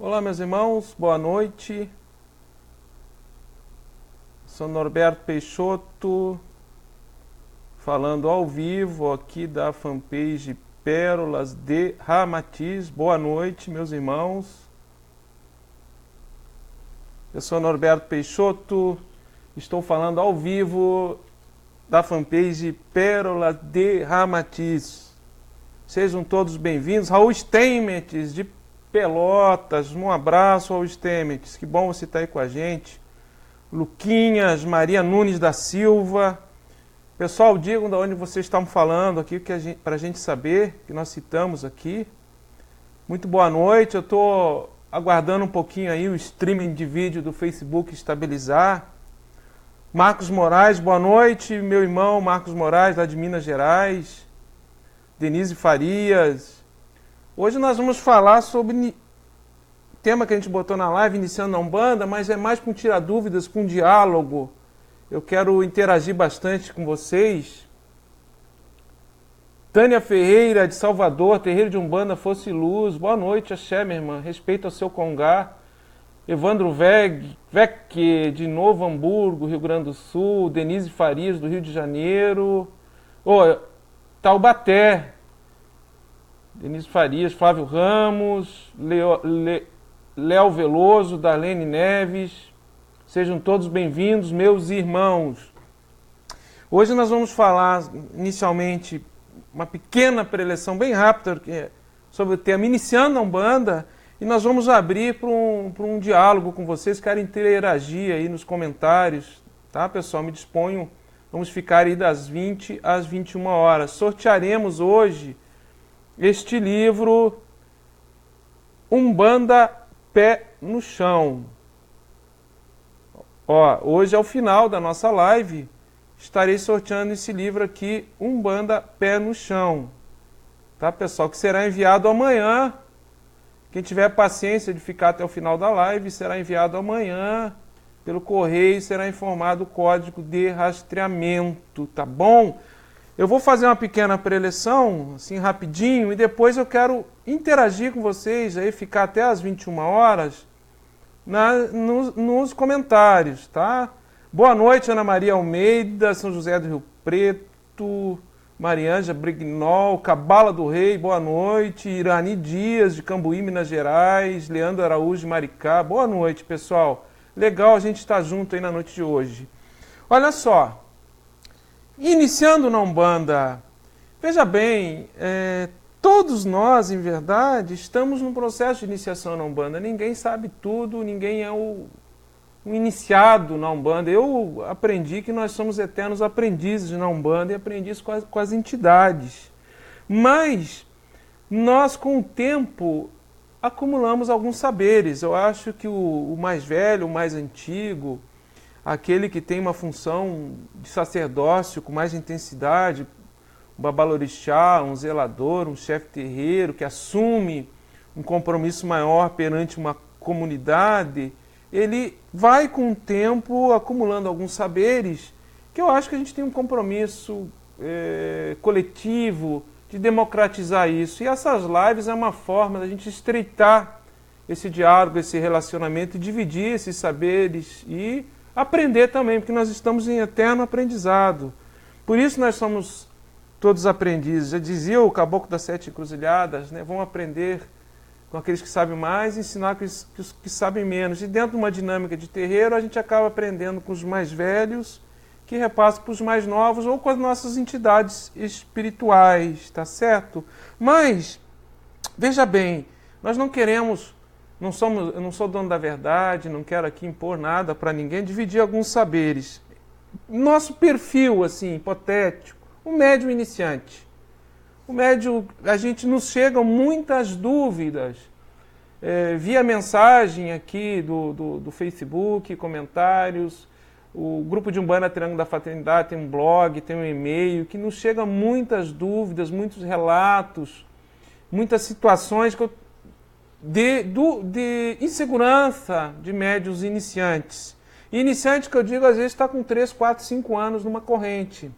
Olá, meus irmãos, boa noite. Sou Norberto Peixoto, falando ao vivo aqui da fanpage Pérolas de Ramatiz. Boa noite, meus irmãos. Eu sou Norberto Peixoto, estou falando ao vivo da fanpage Pérolas de Ramatiz. Sejam todos bem-vindos. Raul Steinmetz, de Pelotas, um abraço ao Steinmetz, que bom você estar aí com a gente. Luquinhas, Maria Nunes da Silva. Pessoal, digam de onde vocês estão falando aqui, para a gente saber, que nós citamos aqui. Muito boa noite, eu estou aguardando um pouquinho aí o streaming de vídeo do Facebook estabilizar. Marcos Moraes, boa noite, meu irmão Marcos Moraes, lá de Minas Gerais. Denise Farias. Hoje nós vamos falar sobre tema que a gente botou na live, iniciando a Umbanda, mas é mais para um tirar dúvidas, para um diálogo. Eu quero interagir bastante com vocês. Tânia Ferreira, de Salvador, terreiro de Umbanda, Fosse Luz. Boa noite, axé, minha irmã. Respeito ao seu congá. Evandro Vec, de Novo Hamburgo, Rio Grande do Sul. Denise Farias, do Rio de Janeiro. Taubaté. Denise Farias, Flávio Ramos, Léo Veloso, Darlene Neves. Sejam todos bem-vindos, meus irmãos. Hoje nós vamos falar, inicialmente, uma pequena preleção bem rápida sobre o tema Iniciando a Umbanda, e nós vamos abrir para um diálogo com vocês. Quero interagir aí nos comentários, tá, pessoal? Me disponho, vamos ficar aí das 20 às 21 horas. Sortearemos hoje este livro, Umbanda Pé no Chão. Hoje, ao final da nossa live, estarei sorteando esse livro aqui, Umbanda Pé no Chão. Tá, pessoal? Que será enviado amanhã. Quem tiver paciência de ficar até o final da live, será enviado amanhã pelo correio, será informado o código de rastreamento, tá bom? Eu vou fazer uma pequena preleção, assim, rapidinho, e depois eu quero interagir com vocês, aí ficar até as 21 horas nos comentários, tá? Boa noite, Ana Maria Almeida, São José do Rio Preto, Marianja Brignol, Cabala do Rei, boa noite, Irani Dias, de Cambuí, Minas Gerais, Leandro Araújo, de Maricá, boa noite, pessoal. Legal a gente estar junto aí na noite de hoje. Olha só. Iniciando na Umbanda, veja bem, todos nós, em verdade, estamos num processo de iniciação na Umbanda. Ninguém sabe tudo, ninguém é um iniciado na Umbanda. Eu aprendi que nós somos eternos aprendizes na Umbanda e aprendizes com as entidades. Mas nós, com o tempo, acumulamos alguns saberes. Eu acho que o mais velho, o mais antigo, aquele que tem uma função de sacerdócio com mais intensidade, um babalorixá, um zelador, um chefe terreiro, que assume um compromisso maior perante uma comunidade, ele vai com o tempo acumulando alguns saberes que eu acho que a gente tem um compromisso coletivo de democratizar isso. E essas lives é uma forma da gente estreitar esse diálogo, esse relacionamento, e dividir esses saberes e aprender também, porque nós estamos em eterno aprendizado. Por isso nós somos todos aprendizes. Já dizia o Caboclo das Sete Encruzilhadas, né? Vão aprender com aqueles que sabem mais e ensinar com os que sabem menos. E dentro de uma dinâmica de terreiro, a gente acaba aprendendo com os mais velhos, que repassam para os mais novos, ou com as nossas entidades espirituais, tá certo? Mas, veja bem, nós não queremos... eu não sou dono da verdade, não quero aqui impor nada para ninguém, dividir alguns saberes. Nosso perfil, assim, hipotético, o médium iniciante. O médium, a gente nos chegam muitas dúvidas, via mensagem aqui do Facebook, comentários, o grupo de Umbanda Triângulo da Fraternidade tem um blog, tem um e-mail, que nos chegam muitas dúvidas, muitos relatos, muitas situações que de insegurança de médiuns iniciantes. E iniciante, que eu digo, às vezes está com 3, 4, 5 anos numa corrente.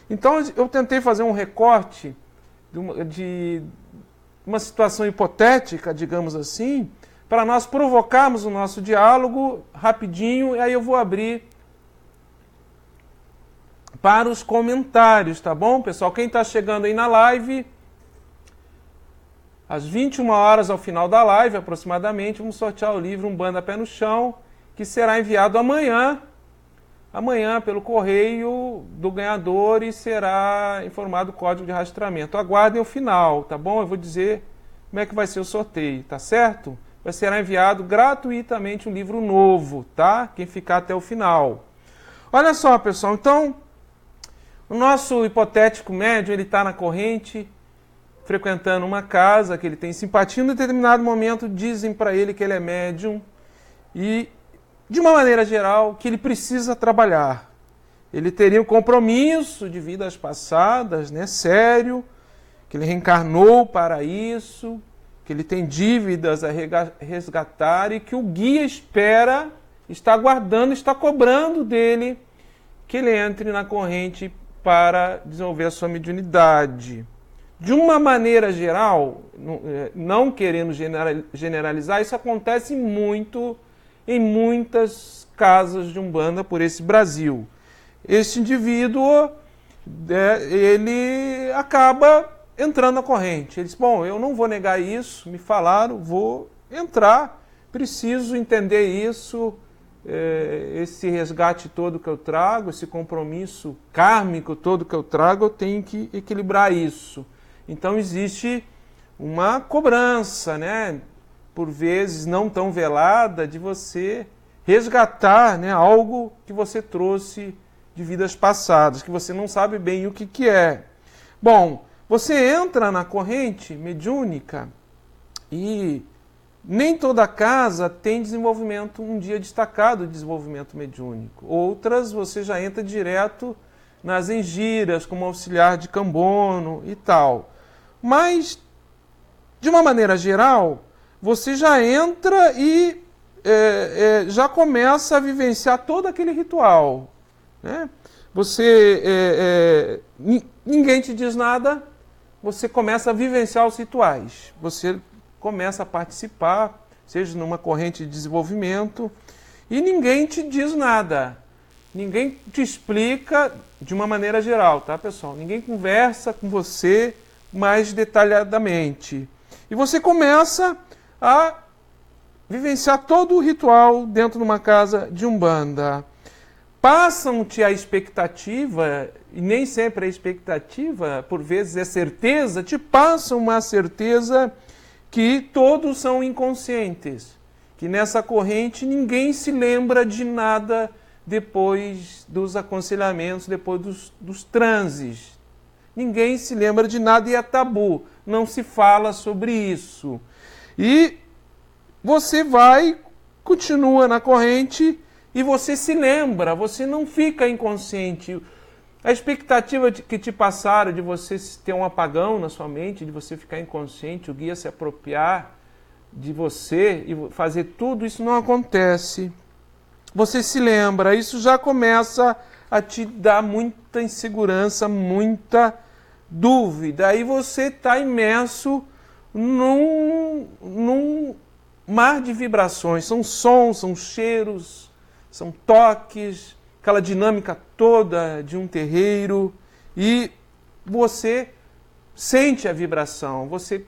Então eu tentei fazer um recorte de uma situação hipotética, digamos assim, para nós provocarmos o nosso diálogo rapidinho, e aí eu vou abrir para os comentários, tá bom, pessoal? Quem está chegando aí na live, às 21 horas, ao final da live, aproximadamente, vamos sortear o livro Umbanda Pé no Chão, que será enviado amanhã pelo correio do ganhador e será informado o código de rastreamento. Aguardem o final, tá bom? Eu vou dizer como é que vai ser o sorteio, tá certo? Será enviado gratuitamente um livro novo, tá? Quem ficar até o final. Olha só, pessoal, então, o nosso hipotético médium, ele está na corrente, frequentando uma casa que ele tem simpatia. Em um determinado momento, dizem para ele que ele é médium e, de uma maneira geral, que ele precisa trabalhar. Ele teria um compromisso de vidas passadas, né, sério, que ele reencarnou para isso, que ele tem dívidas a resgatar e que o guia espera, está aguardando, está cobrando dele que ele entre na corrente para desenvolver a sua mediunidade. De uma maneira geral, não querendo generalizar, isso acontece muito em muitas casas de Umbanda por esse Brasil. Este indivíduo, ele acaba entrando na corrente. Ele diz, bom, eu não vou negar isso, me falaram, vou entrar, preciso entender isso, esse resgate todo que eu trago, esse compromisso kármico todo que eu trago, eu tenho que equilibrar isso. Então existe uma cobrança, né, por vezes não tão velada, de você resgatar, né, algo que você trouxe de vidas passadas, que você não sabe bem o que é. Bom, você entra na corrente mediúnica e nem toda casa tem desenvolvimento, um dia destacado de desenvolvimento mediúnico. Outras você já entra direto nas engiras, como auxiliar de Cambono e tal. Mas, de uma maneira geral, você já entra e já começa a vivenciar todo aquele ritual, né? Ninguém te diz nada, você começa a vivenciar os rituais. Você começa a participar, seja numa corrente de desenvolvimento, e ninguém te diz nada. Ninguém te explica de uma maneira geral, tá, pessoal? Ninguém conversa com você mais detalhadamente. E você começa a vivenciar todo o ritual dentro de uma casa de Umbanda. Passam-te a expectativa, e nem sempre a expectativa, por vezes é certeza, te passam uma certeza que todos são inconscientes, que nessa corrente ninguém se lembra de nada depois dos aconselhamentos, depois dos transes. Ninguém se lembra de nada e é tabu, não se fala sobre isso. E você continua na corrente e você se lembra, você não fica inconsciente. A expectativa que te passaram de você ter um apagão na sua mente, de você ficar inconsciente, o guia se apropriar de você e fazer tudo, isso não acontece. Você se lembra, isso já começa a te dar muita insegurança, muita dúvida. Aí você está imerso num mar de vibrações. São sons, são cheiros, são toques, aquela dinâmica toda de um terreiro. E você sente a vibração, você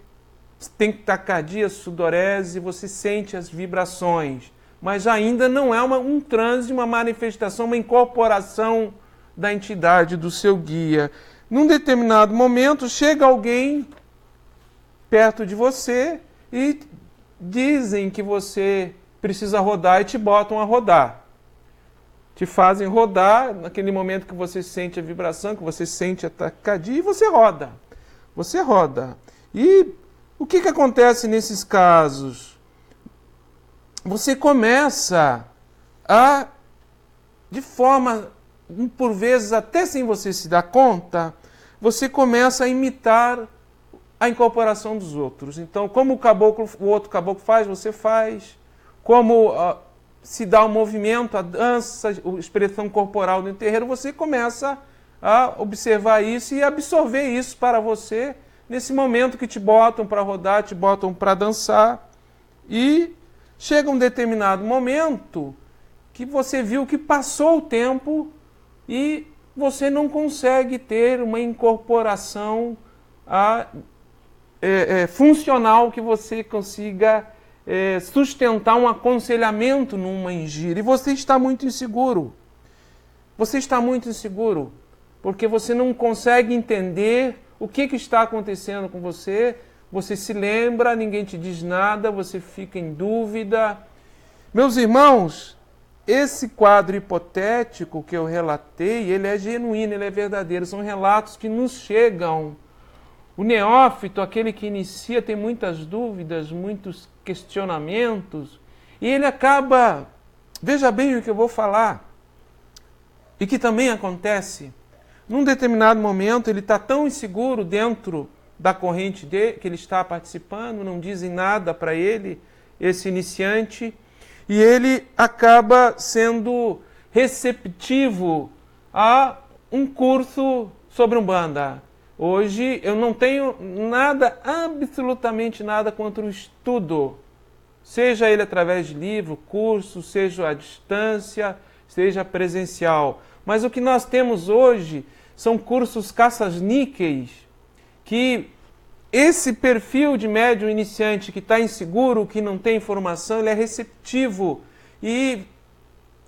tem taquicardia, sudorese, você sente as vibrações. Mas ainda não é um transe, uma manifestação, uma incorporação da entidade, do seu guia. Num determinado momento, chega alguém perto de você e dizem que você precisa rodar e te botam a rodar. Te fazem rodar naquele momento que você sente a vibração, que você sente a taquicardia, e você roda. Você roda. E o que acontece nesses casos? Você começa a, de forma, por vezes até sem você se dar conta, você começa a imitar a incorporação dos outros. Então, como o outro caboclo faz, você faz. Como se dá o movimento, a dança, a expressão corporal do terreiro, você começa a observar isso e absorver isso para você nesse momento que te botam para rodar, te botam para dançar. E chega um determinado momento que você viu que passou o tempo e você não consegue ter uma incorporação funcional que você consiga sustentar um aconselhamento numa gira. E você está muito inseguro. Você está muito inseguro porque você não consegue entender o que está acontecendo com você. Você se lembra, ninguém te diz nada, você fica em dúvida. Meus irmãos, esse quadro hipotético que eu relatei, ele é genuíno, ele é verdadeiro. São relatos que nos chegam. O neófito, aquele que inicia, tem muitas dúvidas, muitos questionamentos, e ele acaba, veja bem o que eu vou falar, e que também acontece, num determinado momento ele está tão inseguro dentro da corrente dele, que ele está participando, não dizem nada para ele, esse iniciante, e ele acaba sendo receptivo a um curso sobre Umbanda. Hoje eu não tenho nada, absolutamente nada contra o estudo, seja ele através de livro, curso, seja à distância, seja presencial. Mas o que nós temos hoje são cursos caça-níqueis, que esse perfil de médium iniciante que está inseguro, que não tem informação, ele é receptivo e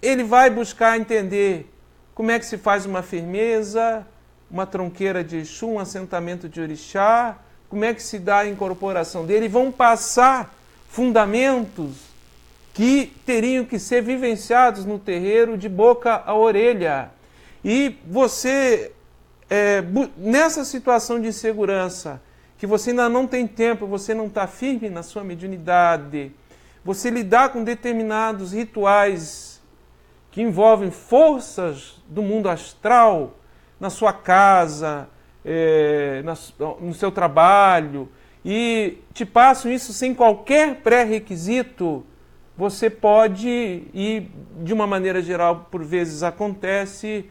ele vai buscar entender como é que se faz uma firmeza, uma tronqueira de Exu, um assentamento de Orixá, como é que se dá a incorporação dele, e vão passar fundamentos que teriam que ser vivenciados no terreiro de boca a orelha. E você, nessa situação de insegurança, que você ainda não tem tempo, você não está firme na sua mediunidade, você lidar com determinados rituais que envolvem forças do mundo astral, na sua casa, no seu trabalho, e te passam isso sem qualquer pré-requisito, você pode, e de uma maneira geral, por vezes acontece,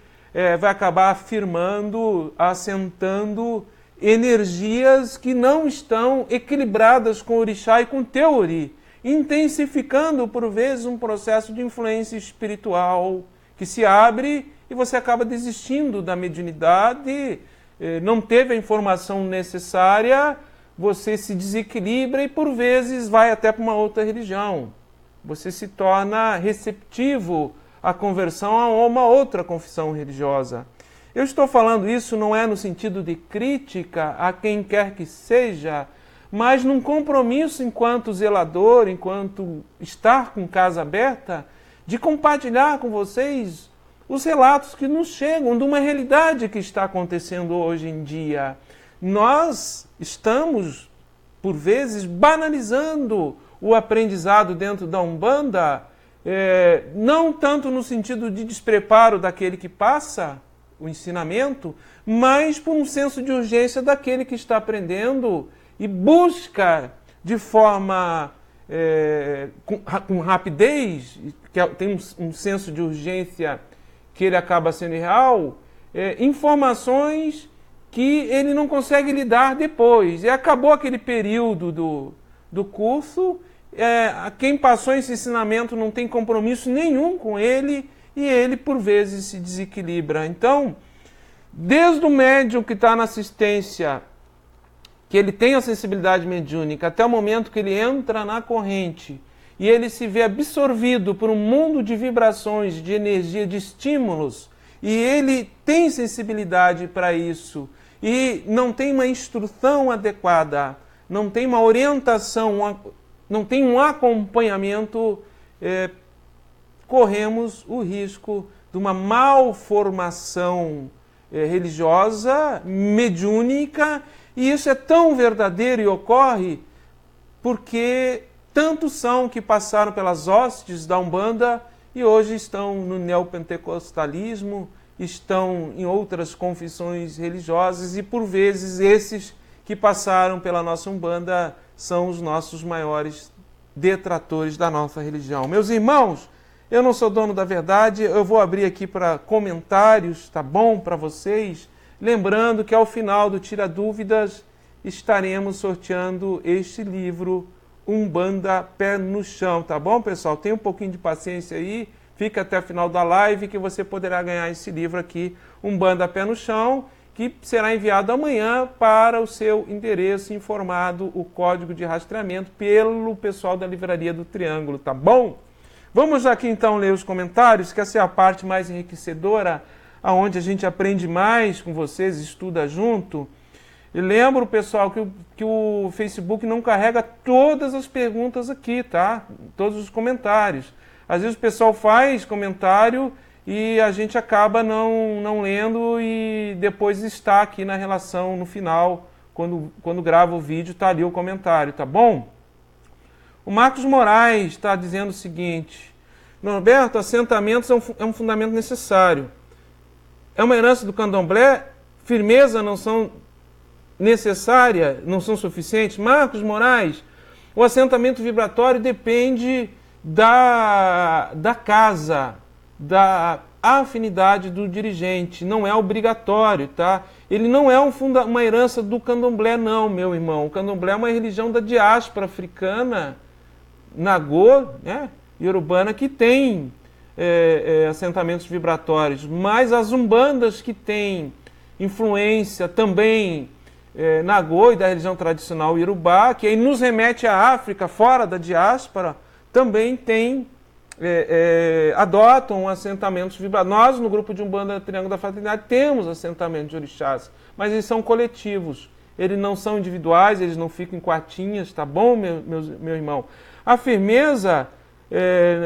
vai acabar afirmando, assentando energias que não estão equilibradas com o orixá e com o teu ori, intensificando, por vezes, um processo de influência espiritual que se abre e você acaba desistindo da mediunidade, não teve a informação necessária, você se desequilibra e, por vezes, vai até para uma outra religião. Você se torna receptivo à conversão a uma outra confissão religiosa. Eu estou falando isso não é no sentido de crítica a quem quer que seja, mas num compromisso enquanto zelador, enquanto estar com casa aberta, de compartilhar com vocês os relatos que nos chegam de uma realidade que está acontecendo hoje em dia. Nós estamos, por vezes, banalizando o aprendizado dentro da Umbanda, não tanto no sentido de despreparo daquele que passa o ensinamento, mas por um senso de urgência daquele que está aprendendo e busca de forma com rapidez, que tem um senso de urgência que ele acaba sendo irreal, informações que ele não consegue lidar depois. E acabou aquele período do curso, quem passou esse ensinamento não tem compromisso nenhum com ele, e ele, por vezes, se desequilibra. Então, desde o médium que está na assistência, que ele tem a sensibilidade mediúnica, até o momento que ele entra na corrente e ele se vê absorvido por um mundo de vibrações, de energia, de estímulos, e ele tem sensibilidade para isso, e não tem uma instrução adequada, não tem uma orientação, não tem um acompanhamento, corremos o risco de uma malformação religiosa, mediúnica, e isso é tão verdadeiro e ocorre porque tantos são que passaram pelas hostes da Umbanda e hoje estão no neopentecostalismo, estão em outras confissões religiosas, e por vezes esses que passaram pela nossa Umbanda são os nossos maiores detratores da nossa religião. Meus irmãos, eu não sou dono da verdade, eu vou abrir aqui para comentários, tá bom, para vocês? Lembrando que ao final do Tira Dúvidas estaremos sorteando este livro, Umbanda Pé no Chão, tá bom, pessoal? Tenha um pouquinho de paciência aí, fica até o final da live que você poderá ganhar esse livro aqui, Umbanda Pé no Chão, que será enviado amanhã para o seu endereço, informado o código de rastreamento pelo pessoal da Livraria do Triângulo, tá bom? Vamos aqui então ler os comentários, que essa é a parte mais enriquecedora, aonde a gente aprende mais com vocês, estuda junto. E lembro, pessoal, que o Facebook não carrega todas as perguntas aqui, tá? Todos os comentários. Às vezes o pessoal faz comentário e a gente acaba não lendo e depois está aqui na relação, no final, quando grava o vídeo, está ali o comentário, tá bom? O Marcos Moraes está dizendo o seguinte: Norberto, assentamentos é um fundamento necessário. É uma herança do candomblé? Firmeza não são necessária, não são suficientes? Marcos Moraes, o assentamento vibratório depende da casa, da afinidade do dirigente, não é obrigatório, tá? Ele não é uma herança do candomblé, não, meu irmão. O candomblé é uma religião da diáspora africana, Nagô, né, iorubana, que tem assentamentos vibratórios, mas as umbandas que têm influência também Nagô e da religião tradicional iorubá, que aí nos remete à África, fora da diáspora, também tem adotam assentamentos vibratórios. Nós, no grupo de Umbanda Triângulo da Fraternidade, temos assentamentos de orixás, mas eles são coletivos, eles não são individuais, eles não ficam em quartinhas, tá bom, meu irmão? A firmeza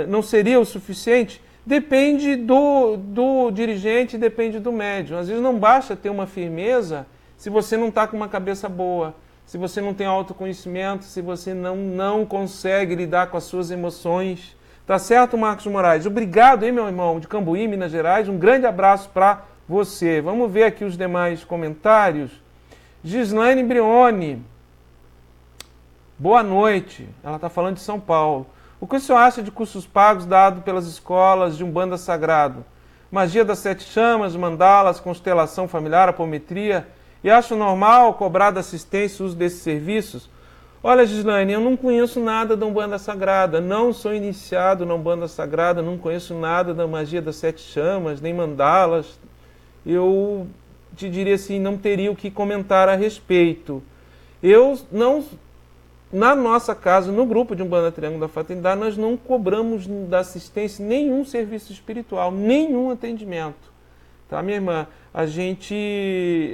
não seria o suficiente? Depende do dirigente, depende do médium. Às vezes não basta ter uma firmeza se você não está com uma cabeça boa, se você não tem autoconhecimento, se você não consegue lidar com as suas emoções. Tá certo, Marcos Moraes? Obrigado, hein, meu irmão, de Cambuí, Minas Gerais. Um grande abraço para você. Vamos ver aqui os demais comentários. Gislaine Brioni. Boa noite. Ela está falando de São Paulo. O que o senhor acha de cursos pagos dados pelas escolas de Umbanda Sagrado? Magia das Sete Chamas, mandalas, constelação familiar, apometria. E acho normal cobrar da assistência o uso desses serviços? Olha, Gislaine, eu não conheço nada da Umbanda Sagrada, não sou iniciado na Umbanda Sagrada, não conheço nada da magia das Sete Chamas, nem mandalas. Eu te diria assim, não teria o que comentar a respeito. Eu não... Na nossa casa, no grupo de Umbanda Triângulo da Fraternidade, nós não cobramos da assistência nenhum serviço espiritual, nenhum atendimento. Tá, minha irmã? A gente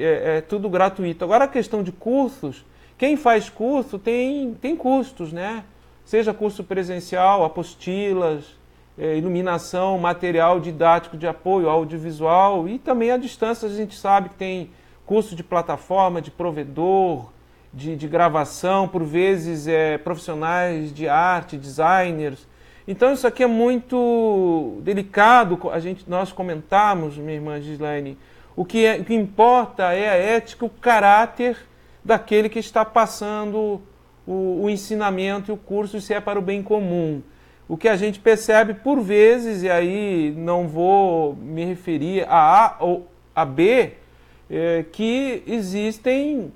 é tudo gratuito. Agora, a questão de cursos, quem faz curso tem custos, né? Seja curso presencial, apostilas, iluminação, material didático de apoio audiovisual e também à distância a gente sabe que tem curso de plataforma, de provedor, de gravação, por vezes profissionais de arte, designers. Então isso aqui é muito delicado, nós comentamos, minha irmã Gislaine, o que importa é a ética, o caráter daquele que está passando o ensinamento e o curso, se é para o bem comum. O que a gente percebe por vezes, e aí não vou me referir a A ou a B, que existem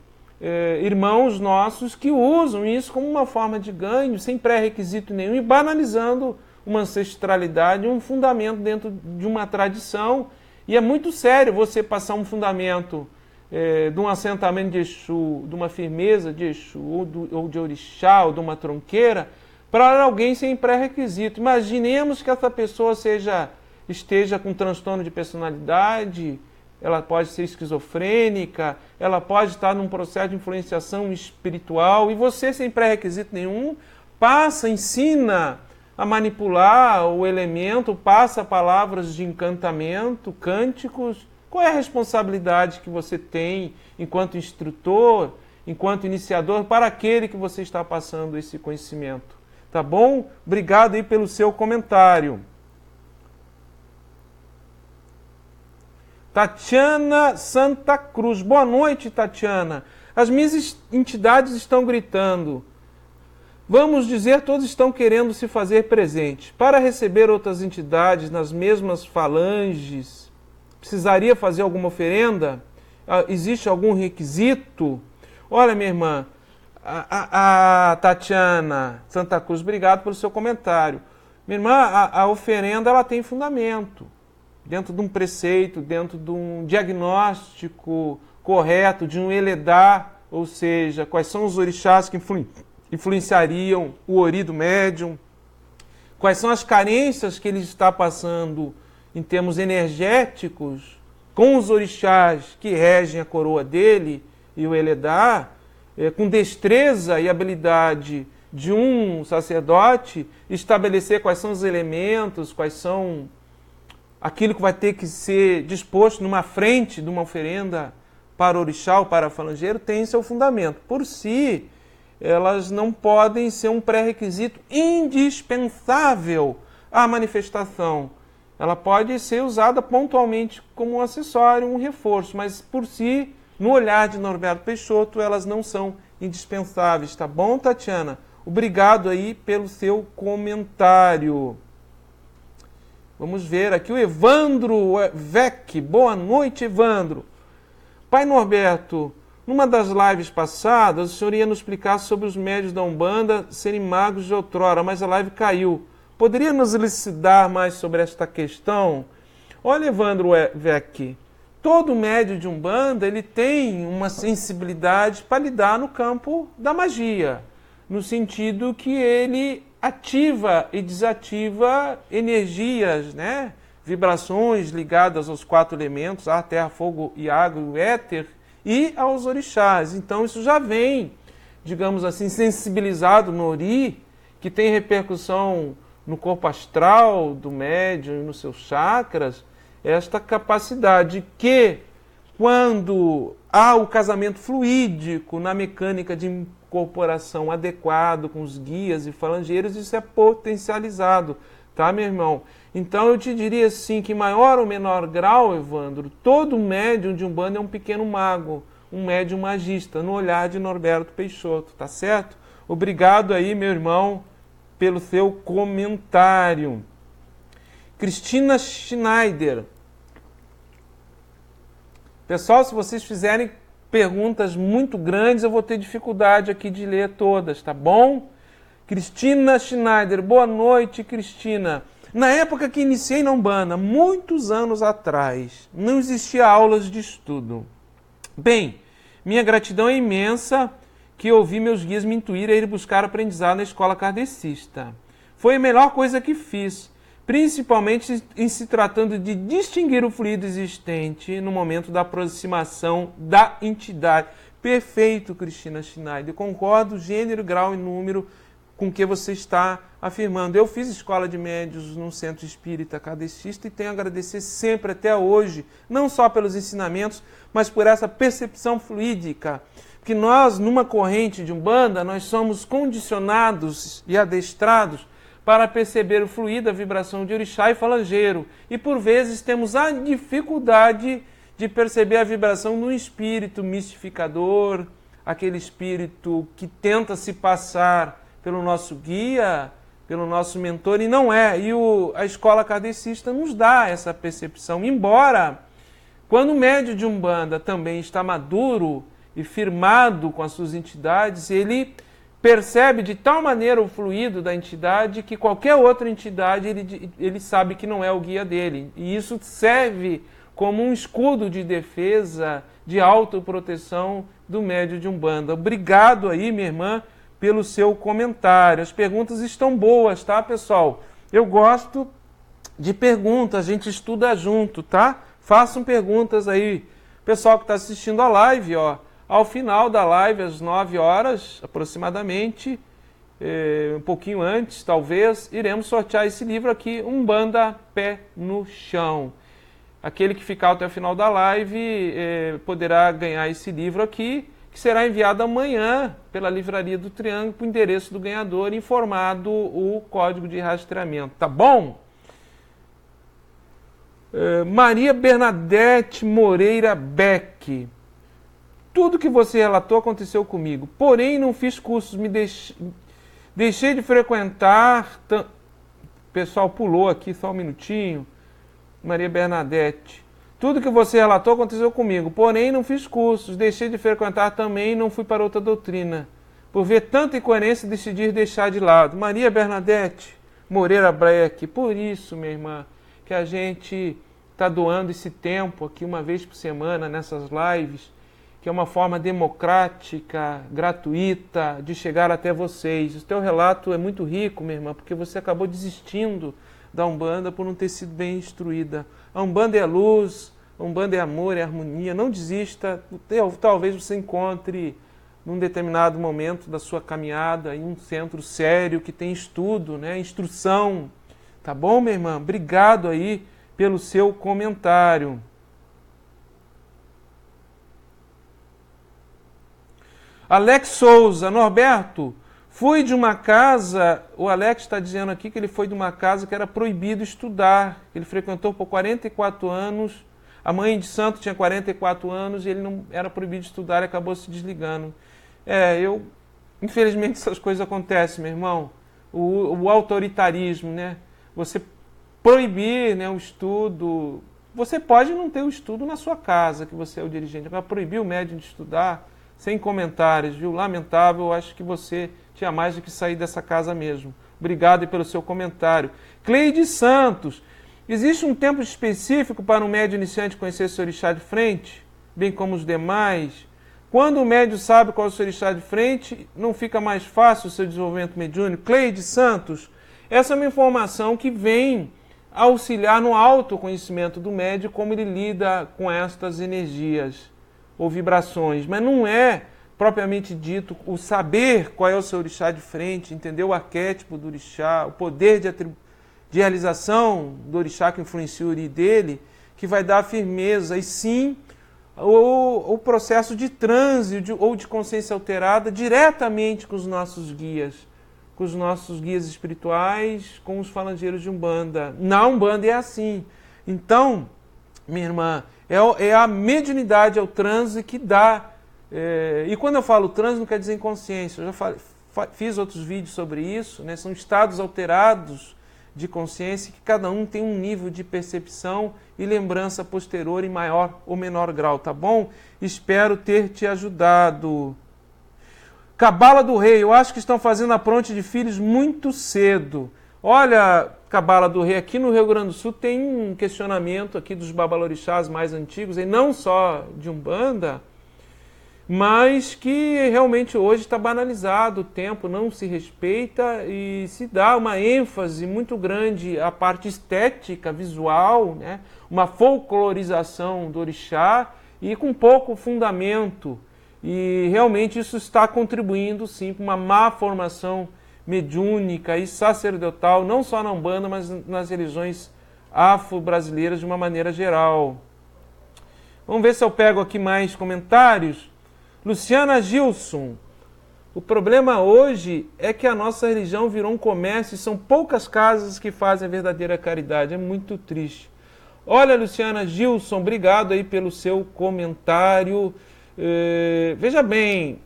irmãos nossos que usam isso como uma forma de ganho, sem pré-requisito nenhum, e banalizando uma ancestralidade, um fundamento dentro de uma tradição. E é muito sério você passar um fundamento de um assentamento de Exu, de uma firmeza de Exu, ou de orixá, ou de uma tronqueira, para alguém sem pré-requisito. Imaginemos que essa pessoa esteja com transtorno de personalidade, ela pode ser esquizofrênica, ela pode estar num processo de influenciação espiritual, e você, sem pré-requisito nenhum, ensina a manipular o elemento, passa palavras de encantamento, cânticos. Qual é a responsabilidade que você tem enquanto instrutor, enquanto iniciador, para aquele que você está passando esse conhecimento? Tá bom? Obrigado aí pelo seu comentário. Tatiana Santa Cruz. Boa noite, Tatiana. As minhas entidades estão gritando. Vamos dizer, todos estão querendo se fazer presente. Para receber outras entidades nas mesmas falanges, precisaria fazer alguma oferenda? Existe algum requisito? Olha, minha irmã, A Tatiana Santa Cruz, obrigado pelo seu comentário. Minha irmã, a oferenda ela tem fundamento, dentro de um preceito, dentro de um diagnóstico correto, de um eledá, ou seja, quais são os orixás que influenciariam o ori do médium, quais são as carências que ele está passando em termos energéticos com os orixás que regem a coroa dele e o eledá, com destreza e habilidade de um sacerdote, estabelecer quais são os elementos, quais são aquilo que vai ter que ser disposto numa frente de uma oferenda para o orixá ou para o falangeiro, tem seu fundamento. Por si, elas não podem ser um pré-requisito indispensável à manifestação. Ela pode ser usada pontualmente como um acessório, um reforço, mas por si, no olhar de Norberto Peixoto, elas não são indispensáveis, tá bom, Tatiana? Obrigado aí pelo seu comentário. Vamos ver aqui o Evandro Vec. Boa noite, Evandro. Pai Norberto, numa das lives passadas, o senhor ia nos explicar sobre os médios da Umbanda serem magos de outrora, mas a live caiu. Poderia nos elucidar mais sobre esta questão? Olha, Evandro Vec, todo médio de Umbanda ele tem uma sensibilidade para lidar no campo da magia, no sentido que ele ativa e desativa energias, né? Vibrações ligadas aos 4 elementos, ar, terra, fogo e água, o éter, e aos orixás. Então isso já vem, digamos assim, sensibilizado no ori, que tem repercussão no corpo astral do médium e nos seus chakras, esta capacidade que, quando há o casamento fluídico na mecânica de incorporação adequado com os guias e falangeiros, isso é potencializado, tá, meu irmão? Então eu te diria assim, que em maior ou menor grau, Evandro, todo médium de Umbanda é um pequeno mago, um médium magista, no olhar de Norberto Peixoto, tá certo? Obrigado aí, meu irmão, pelo seu comentário. Cristina Schneider. Pessoal, se vocês fizerem perguntas muito grandes, eu vou ter dificuldade aqui de ler todas, tá bom? Cristina Schneider, boa noite, Cristina. Na época que iniciei na Umbanda, muitos anos atrás, não existia aulas de estudo. Bem, minha gratidão é imensa que ouvi meus guias me intuir a ir buscar aprendizado na escola kardecista. Foi a melhor coisa que fiz, principalmente em se tratando de distinguir o fluido existente no momento da aproximação da entidade. Perfeito, Cristina Schneider. Concordo, gênero, grau e número com o que você está afirmando. Eu fiz escola de médios num centro espírita kardecista e tenho a agradecer sempre até hoje, não só pelos ensinamentos, mas por essa percepção fluídica. Que nós, numa corrente de Umbanda, nós somos condicionados e adestrados para perceber o fluido, a vibração de orixá e falangeiro. E por vezes temos a dificuldade de perceber a vibração de um espírito mistificador, aquele espírito que tenta se passar pelo nosso guia, pelo nosso mentor, e não é. E a escola kardecista nos dá essa percepção. Embora, quando o médio de Umbanda também está maduro e firmado com as suas entidades, ele percebe de tal maneira o fluido da entidade que qualquer outra entidade ele sabe que não é o guia dele. E isso serve como um escudo de defesa, de autoproteção do médio de Umbanda. Obrigado aí, minha irmã, pelo seu comentário. As perguntas estão boas, tá, pessoal? Eu gosto de perguntas, a gente estuda junto, tá? Façam perguntas aí. Pessoal que está assistindo a live, ó, ao final da live, às 9 horas, aproximadamente, um pouquinho antes, talvez, iremos sortear esse livro aqui, Umbanda Pé no Chão. Aquele que ficar até o final da live poderá ganhar esse livro aqui, que será enviado amanhã pela Livraria do Triângulo para o endereço do ganhador, informado o código de rastreamento. Tá bom? Maria Bernadette Moreira Beck. Tudo que você relatou aconteceu comigo, porém não fiz cursos, deixei de frequentar... O pessoal pulou aqui só um minutinho. Maria Bernadette. Tudo que você relatou aconteceu comigo, porém não fiz cursos, deixei de frequentar também e não fui para outra doutrina. por ver tanta incoerência e decidir deixar de lado. Maria Bernadette Moreira Breck, por isso, minha irmã, que a gente está doando esse tempo aqui uma vez por semana nessas lives, que é uma forma democrática, gratuita, de chegar até vocês. O teu relato é muito rico, minha irmã, porque você acabou desistindo da Umbanda por não ter sido bem instruída. A Umbanda é luz, a Umbanda é amor, é harmonia. Não desista, talvez você encontre, num determinado momento da sua caminhada, em um centro sério que tem estudo, né, instrução. Tá bom, minha irmã? Obrigado aí pelo seu comentário. Alex Souza, Norberto, fui de uma casa, o Alex está dizendo aqui que ele foi de uma casa que era proibido estudar, ele frequentou por 44 anos, a mãe de santo tinha 44 anos e ele não era proibido estudar e acabou se desligando. Infelizmente essas coisas acontecem, meu irmão, o autoritarismo, né? Você proibir, né, o estudo, você pode não ter o estudo na sua casa, que você é o dirigente, agora proibir o médium de estudar, sem comentários, viu? Lamentável, acho que você tinha mais do que sair dessa casa mesmo. Obrigado pelo seu comentário. Cleide Santos, existe um tempo específico para um médium iniciante conhecer seu orixá de frente, bem como os demais? Quando o médium sabe qual é o seu orixá de frente, não fica mais fácil o seu desenvolvimento mediúnico? Cleide Santos, essa é uma informação que vem auxiliar no autoconhecimento do médium, como ele lida com estas energias ou vibrações, mas não é propriamente dito o saber qual é o seu orixá de frente, entender o arquétipo do orixá, o poder de realização do orixá que influencia o uri dele, que vai dar firmeza, e sim o processo de transe ou de consciência alterada diretamente com os nossos guias espirituais, com os falangeiros de Umbanda. Na Umbanda é assim. Então, minha irmã, é a mediunidade, é o transe que dá. E quando eu falo transe, não quer dizer inconsciência. Eu já fiz outros vídeos sobre isso, né? São estados alterados de consciência que cada um tem um nível de percepção e lembrança posterior em maior ou menor grau, tá bom? Espero ter te ajudado. Cabala do Rei, eu acho que estão fazendo a apronte de filhos muito cedo. Olha, Cabala do Rei, aqui no Rio Grande do Sul tem um questionamento aqui dos babalorixás mais antigos, e não só de Umbanda, mas que realmente hoje está banalizado, o tempo não se respeita e se dá uma ênfase muito grande à parte estética, visual, né? Uma folclorização do orixá e com pouco fundamento. E realmente isso está contribuindo sim para uma má formação mediúnica e sacerdotal, não só na Umbanda, mas nas religiões afro-brasileiras de uma maneira geral. Vamos ver se eu pego aqui mais comentários. Luciana Gilson, o problema hoje é que a nossa religião virou um comércio e são poucas casas que fazem a verdadeira caridade. É muito triste. Olha, Luciana Gilson, obrigado aí pelo seu comentário. Veja bem,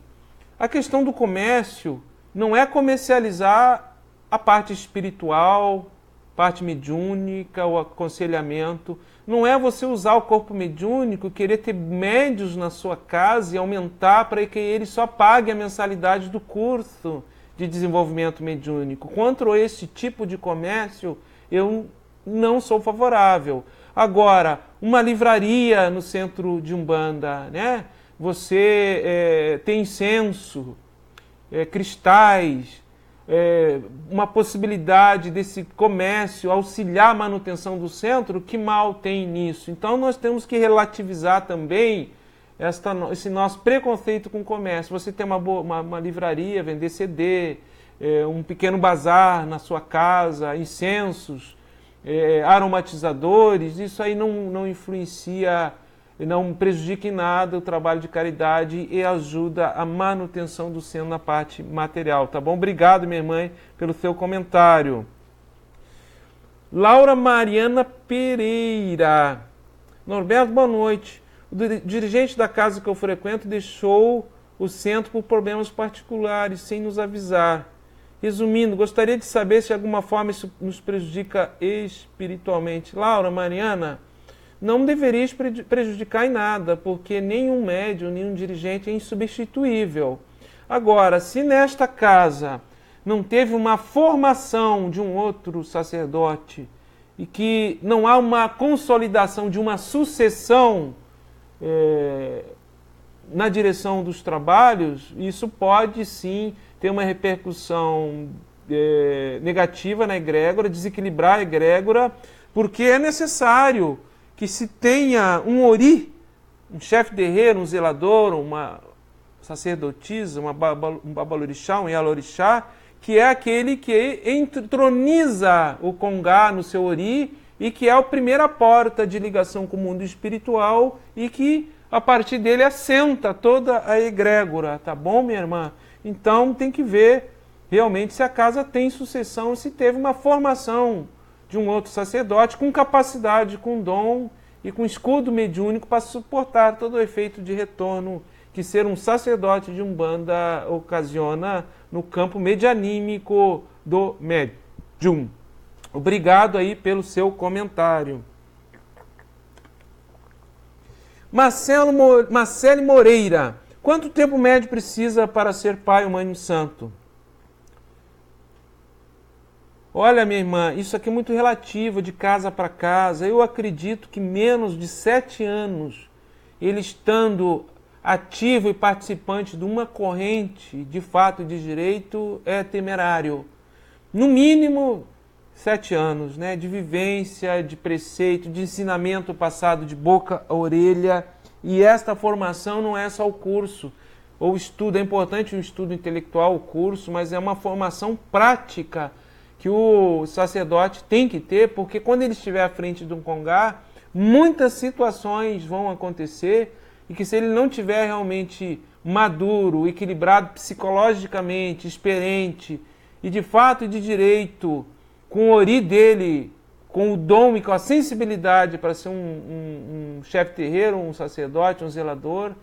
a questão do comércio não é comercializar a parte espiritual, parte mediúnica, o aconselhamento. Não é você usar o corpo mediúnico, querer ter médios na sua casa e aumentar para que ele só pague a mensalidade do curso de desenvolvimento mediúnico. Quanto a esse tipo de comércio, eu não sou favorável. Agora, uma livraria no centro de Umbanda, né? Você tem incenso, cristais, uma possibilidade desse comércio auxiliar a manutenção do centro, que mal tem nisso? Então nós temos que relativizar também esse nosso preconceito com o comércio. Você tem uma livraria, vender CD, um pequeno bazar na sua casa, incensos, aromatizadores, isso aí não influencia, não prejudica em nada o trabalho de caridade e ajuda a manutenção do centro na parte material, tá bom? Obrigado, minha mãe, pelo seu comentário. Laura Mariana Pereira. Norberto, boa noite. O dirigente da casa que eu frequento deixou o centro por problemas particulares, sem nos avisar. Resumindo, gostaria de saber se de alguma forma isso nos prejudica espiritualmente. Laura Mariana, não deveria prejudicar em nada, porque nenhum médium, nenhum dirigente é insubstituível. Agora, se nesta casa não teve uma formação de um outro sacerdote e que não há uma consolidação de uma sucessão na direção dos trabalhos, isso pode sim ter uma repercussão negativa na egrégora, desequilibrar a egrégora, porque é necessário que se tenha um ori, um chefe de terreiro, um zelador, uma sacerdotisa, um babalorixá, um yalorixá, que é aquele que entroniza o congá no seu ori e que é a primeira porta de ligação com o mundo espiritual e que a partir dele assenta toda a egrégora, tá bom, minha irmã? Então tem que ver realmente se a casa tem sucessão, se teve uma formação de um outro sacerdote com capacidade, com dom e com escudo mediúnico para suportar todo o efeito de retorno que ser um sacerdote de Umbanda ocasiona no campo medianímico do médium. Obrigado aí pelo seu comentário. Marcele Moreira. Quanto tempo o médium precisa para ser pai ou mãe santo? Olha, minha irmã, isso aqui é muito relativo, de casa para casa. Eu acredito que menos de 7 anos, ele estando ativo e participante de uma corrente de fato e de direito, é temerário. No mínimo, 7 anos, né, de vivência, de preceito, de ensinamento passado de boca a orelha. E esta formação não é só o curso ou estudo. É importante o estudo intelectual, o curso, mas é uma formação prática que o sacerdote tem que ter, porque quando ele estiver à frente de um congá, muitas situações vão acontecer e que se ele não tiver realmente maduro, equilibrado psicologicamente, experiente e de fato e de direito, com o ori dele, com o dom e com a sensibilidade para ser um chefe terreiro, um sacerdote, um zelador,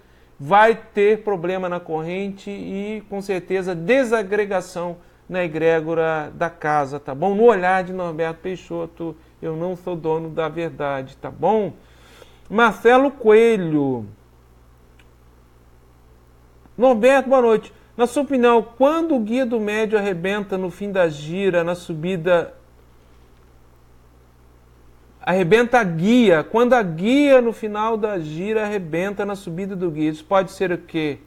vai ter problema na corrente e com certeza desagregação na egrégora da casa, tá bom? No olhar de Norberto Peixoto, eu não sou dono da verdade, tá bom? Marcelo Coelho. Norberto, boa noite. Na sua opinião, quando o guia do médio arrebenta no fim da gira, na subida... Arrebenta a guia. Quando a guia no final da gira arrebenta na subida do guia. Isso pode ser o quê?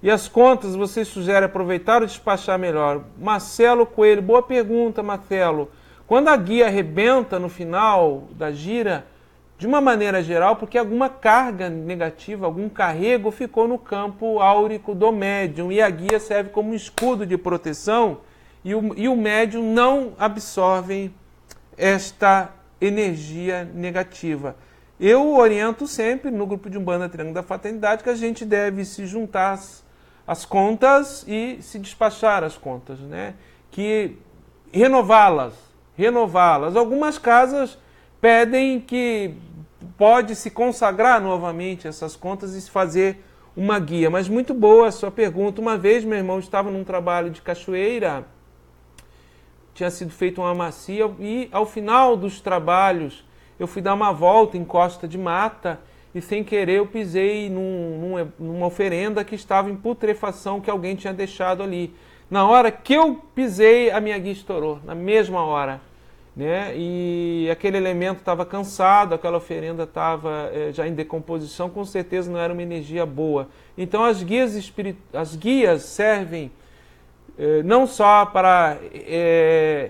E as contas, você sugere aproveitar ou despachar melhor? Marcelo Coelho, boa pergunta, Marcelo. Quando a guia arrebenta no final da gira, de uma maneira geral, porque alguma carga negativa, algum carrego ficou no campo áurico do médium, e a guia serve como um escudo de proteção, e o médium não absorve esta energia negativa. Eu oriento sempre, no grupo de Umbanda Triângulo da Fraternidade, que a gente deve se juntar as contas e se despachar as contas, né? Que renová-las. Algumas casas pedem que pode se consagrar novamente essas contas e se fazer uma guia. Mas muito boa a sua pergunta. Uma vez, meu irmão estava num trabalho de cachoeira, tinha sido feita uma macia e ao final dos trabalhos eu fui dar uma volta em Costa de Mata e sem querer eu pisei numa oferenda que estava em putrefação que alguém tinha deixado ali. Na hora que eu pisei, a minha guia estourou, na mesma hora, né? E aquele elemento estava cansado, aquela oferenda estava já em decomposição, com certeza não era uma energia boa. Então as guias servem não só para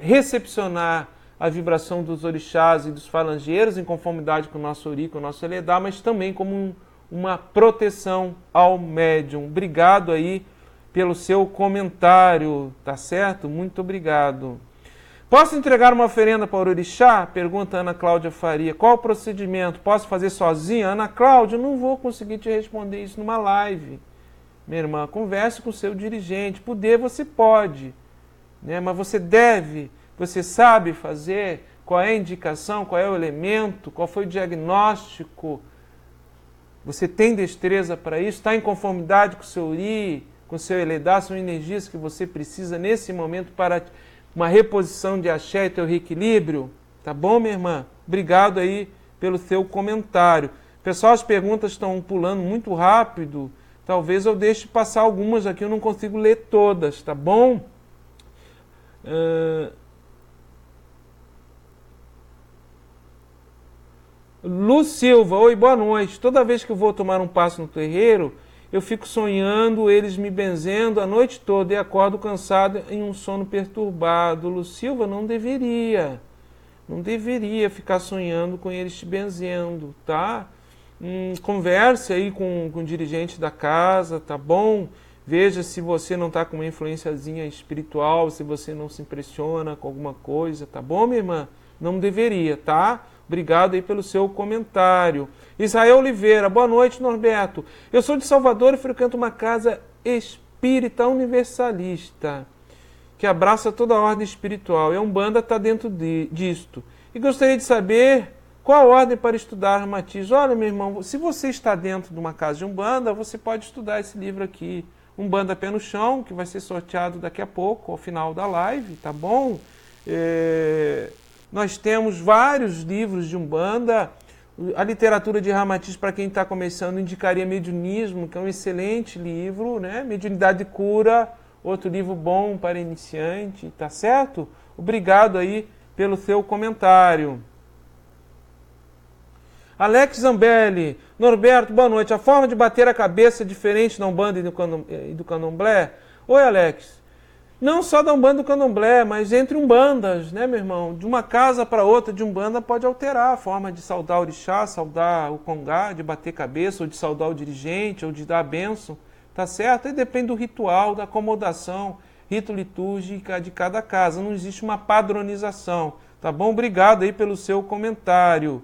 recepcionar a vibração dos orixás e dos falangeiros em conformidade com o nosso ori, com o nosso eledá, mas também como uma proteção ao médium. Obrigado aí pelo seu comentário, tá certo? Muito obrigado. Posso entregar uma oferenda para o orixá? Pergunta Ana Cláudia Faria. Qual o procedimento? Posso fazer sozinha? Ana Cláudia, eu não vou conseguir te responder isso numa live. Minha irmã, converse com o seu dirigente. Poder você pode, né? Mas você deve, você sabe fazer, qual é a indicação, qual é o elemento, qual foi o diagnóstico. Você tem destreza para isso? Está em conformidade com o seu ori, com o seu eledá? São energias que você precisa nesse momento para uma reposição de axé e teu reequilíbrio? Tá bom, minha irmã? Obrigado aí pelo seu comentário. Pessoal, as perguntas estão pulando muito rápido. talvez eu deixe passar algumas aqui, eu não consigo ler todas, tá bom? Lu Silva, oi, boa noite. Toda vez que eu vou tomar um passo no terreiro, eu fico sonhando, eles me benzendo a noite toda e acordo cansado em um sono perturbado. Lu Silva, não deveria ficar sonhando com eles te benzendo, tá? Converse aí com o dirigente da casa, tá bom? Veja se você não está com uma influenciazinha espiritual, se você não se impressiona com alguma coisa, tá bom, minha irmã? Não deveria, tá? Obrigado aí pelo seu comentário. Israel Oliveira, boa noite, Norberto. Eu sou de Salvador e frequento uma casa espírita universalista, que abraça toda a ordem espiritual. E a Umbanda está dentro disto. E gostaria de saber qual a ordem para estudar Ramatiz. Olha, meu irmão, se você está dentro de uma casa de Umbanda, você pode estudar esse livro aqui, Umbanda Pé no Chão, que vai ser sorteado daqui a pouco, ao final da live, tá bom? Nós temos vários livros de Umbanda. A literatura de Ramatiz, para quem está começando, indicaria Mediunismo, que é um excelente livro, né? Mediunidade e Cura, outro livro bom para iniciante, tá certo? Obrigado aí pelo seu comentário. Alex Zambelli, Norberto, boa noite. A forma de bater a cabeça é diferente da Umbanda e do Candomblé? Oi, Alex. Não só da Umbanda e do Candomblé, mas entre Umbandas, né, meu irmão? De uma casa para outra de Umbanda pode alterar a forma de saudar o orixá, saudar o congá, de bater cabeça, ou de saudar o dirigente, ou de dar a bênção, tá certo? E depende do ritual, da acomodação, rito litúrgica de cada casa. Não existe uma padronização, tá bom? Obrigado aí pelo seu comentário.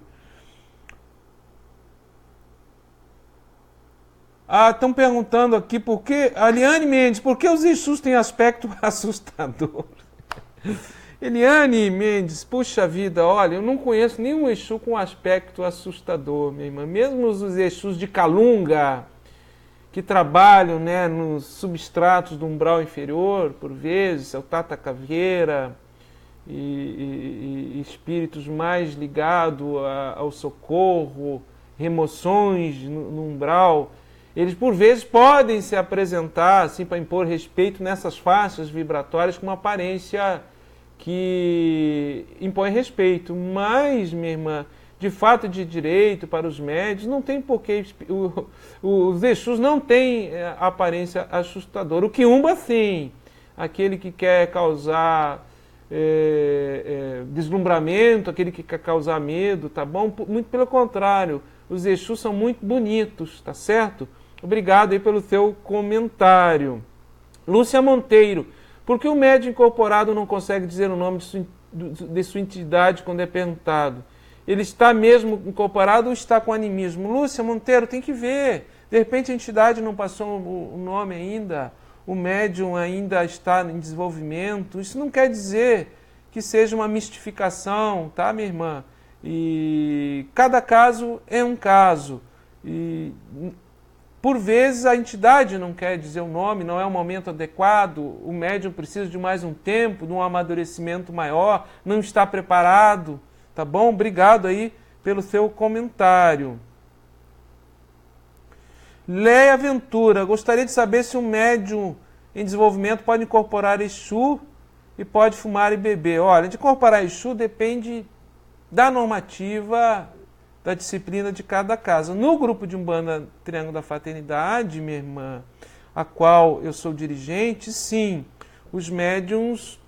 Estão perguntando aqui por que... Eliane Mendes, por que os Exus têm aspecto assustador? Eliane Mendes, puxa vida, olha, eu não conheço nenhum Exu com aspecto assustador, minha irmã. Mesmo os Exus de Calunga, que trabalham, né, nos substratos do umbral inferior, por vezes, é o Tata Caveira, e espíritos mais ligados ao socorro, remoções no umbral... Eles, por vezes, podem se apresentar assim, para impor respeito nessas faixas vibratórias com uma aparência que impõe respeito. Mas, minha irmã, de fato de direito para os médios, não tem porquê. Os Exus não têm aparência assustadora. O Quiumba, sim. Aquele que quer causar deslumbramento, aquele que quer causar medo, tá bom? Muito pelo contrário. Os Exus são muito bonitos, tá certo? Obrigado aí pelo seu comentário. Lúcia Monteiro, por que o médium incorporado não consegue dizer o nome de sua entidade quando é perguntado? Ele está mesmo incorporado ou está com animismo? Lúcia Monteiro, tem que ver. De repente a entidade não passou o nome ainda, o médium ainda está em desenvolvimento. Isso não quer dizer que seja uma mistificação, tá, minha irmã? E cada caso é um caso. E por vezes a entidade não quer dizer o nome, não é o momento adequado, o médium precisa de mais um tempo, de um amadurecimento maior, não está preparado, tá bom? Obrigado aí pelo seu comentário. Leia Ventura, gostaria de saber se um médium em desenvolvimento pode incorporar Exu e pode fumar e beber. Olha, de incorporar Exu depende da normativa, da disciplina de cada casa. No grupo de Umbanda Triângulo da Fraternidade, minha irmã, a qual eu sou dirigente, sim, os médiums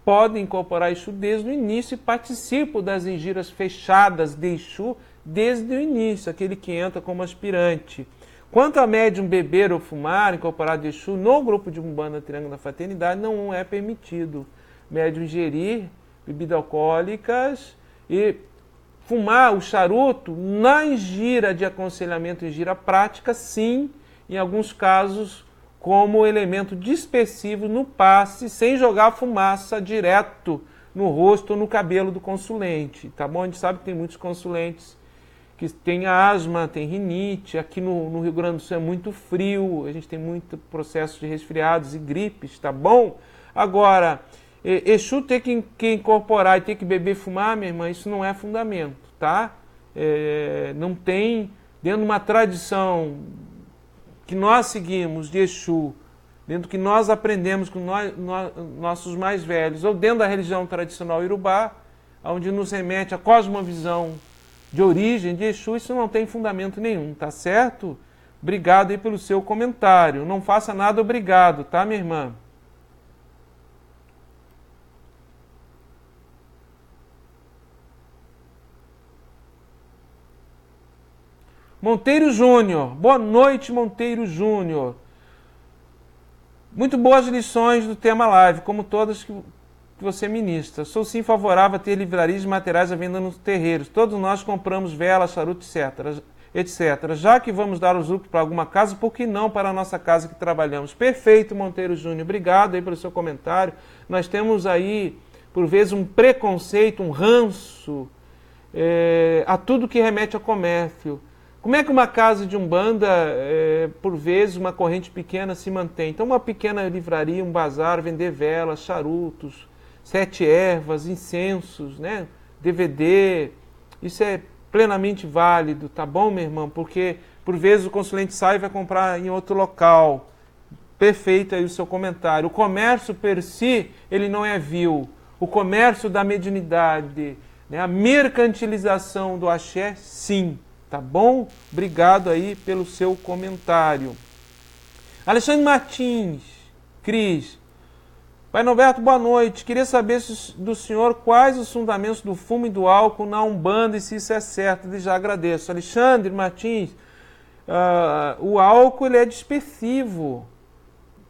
podem incorporar Exu desde o início e participam das engiras fechadas de Exu desde o início, aquele que entra como aspirante. Quanto a médium beber ou fumar, incorporar de Exu, no grupo de Umbanda Triângulo da Fraternidade não é permitido. Médium ingerir bebidas alcoólicas e fumar o charuto na engira de aconselhamento, engira prática, sim, em alguns casos, como elemento dispersivo no passe, sem jogar fumaça direto no rosto ou no cabelo do consulente, tá bom? A gente sabe que tem muitos consulentes que têm asma, tem rinite, aqui no Rio Grande do Sul é muito frio, a gente tem muito processo de resfriados e gripes, tá bom? Agora, Exu ter que incorporar e ter que beber e fumar, minha irmã, isso não é fundamento, tá? Não tem, dentro de uma tradição que nós seguimos de Exu, dentro do que nós aprendemos com nossos mais velhos, ou dentro da religião tradicional Iorubá, onde nos remete a cosmovisão de origem de Exu, isso não tem fundamento nenhum, tá certo? Obrigado aí pelo seu comentário. Não faça nada obrigado, tá, minha irmã? Monteiro Júnior. Boa noite, Monteiro Júnior. Muito boas lições do tema live, como todas que você ministra. Sou sim favorável a ter livrarias de materiais à venda nos terreiros. Todos nós compramos velas, charuto, etc. Já que vamos dar os lucros para alguma casa, por que não para a nossa casa que trabalhamos? Perfeito, Monteiro Júnior. Obrigado aí pelo seu comentário. Nós temos aí, por vezes, um preconceito, um ranço a tudo que remete ao comércio. Como é que uma casa de umbanda, por vezes, uma corrente pequena se mantém? Então, uma pequena livraria, um bazar, vender velas, charutos, 7 ervas, incensos, né? DVD, isso é plenamente válido, tá bom, meu irmão? Porque, por vezes, o consulente sai e vai comprar em outro local. Perfeito aí o seu comentário. O comércio, per si, ele não é vil. O comércio da mediunidade, né? A mercantilização do axé, sim. Tá bom? Obrigado aí pelo seu comentário. Alexandre Martins, Cris. Pai Norberto, boa noite. Queria saber do senhor quais os fundamentos do fumo e do álcool na Umbanda e se isso é certo. Eu já agradeço. Alexandre Martins, o álcool ele é dispersivo.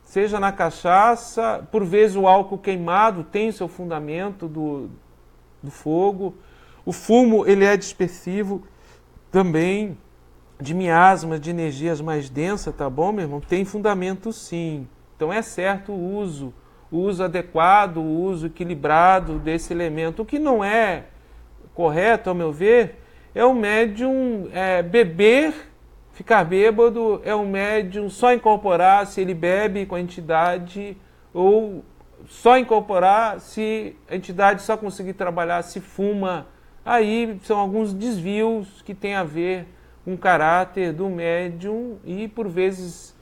Seja na cachaça, por vezes o álcool queimado tem seu fundamento do fogo. O fumo ele é dispersivo também, de miasmas, de energias mais densas, tá bom, meu irmão? Tem fundamento sim. Então é certo o uso adequado, o uso equilibrado desse elemento. O que não é correto, ao meu ver, é o médium beber, ficar bêbado, é o médium só incorporar se ele bebe com a entidade, ou só incorporar se a entidade só conseguir trabalhar se fuma. Aí são alguns desvios que têm a ver com o caráter do médium e, por vezes,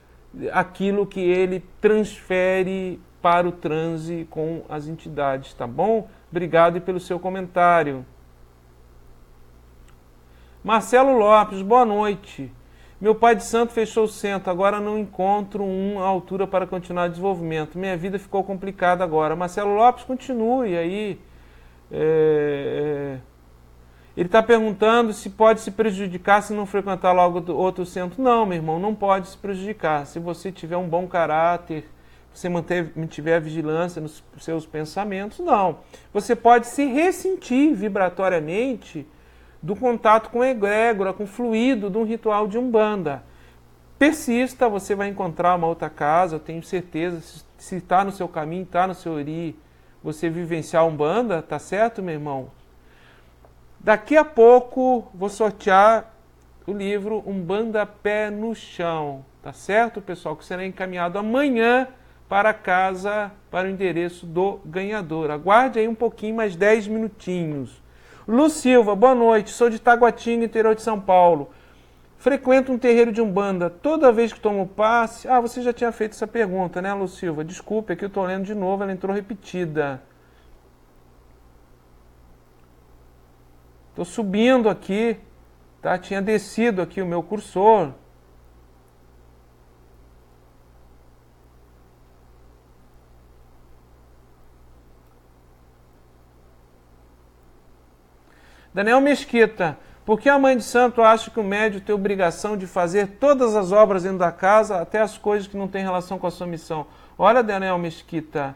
aquilo que ele transfere para o transe com as entidades, tá bom? Obrigado pelo seu comentário. Marcelo Lopes, boa noite. Meu pai de santo fechou o centro, agora não encontro uma altura para continuar o desenvolvimento. Minha vida ficou complicada agora. Marcelo Lopes, continue aí. Ele está perguntando se pode se prejudicar se não frequentar logo outro centro. Não, meu irmão, não pode se prejudicar. Se você tiver um bom caráter, você mantiver a vigilância nos seus pensamentos, não. Você pode se ressentir vibratoriamente do contato com a egrégora, com o fluido de um ritual de Umbanda. Persista, você vai encontrar uma outra casa, eu tenho certeza. Se está no seu caminho, está no seu ori, você vivenciar a Umbanda, tá certo, meu irmão? Daqui a pouco vou sortear o livro Umbanda Pé no Chão, tá certo, pessoal? Que será encaminhado amanhã para casa, para o endereço do ganhador. Aguarde aí um pouquinho, mais 10 minutinhos. Lu Silva, boa noite, sou de Taguatinga, interior de São Paulo. Frequento um terreiro de Umbanda. Toda vez que tomo passe... você já tinha feito essa pergunta, né, Lu Silva? Desculpe, aqui eu estou lendo de novo, ela entrou repetida. Estou subindo aqui, tá? Tinha descido aqui o meu cursor. Daniel Mesquita, por que a mãe de santo acha que o médium tem obrigação de fazer todas as obras dentro da casa, até as coisas que não têm relação com a sua missão? Olha, Daniel Mesquita,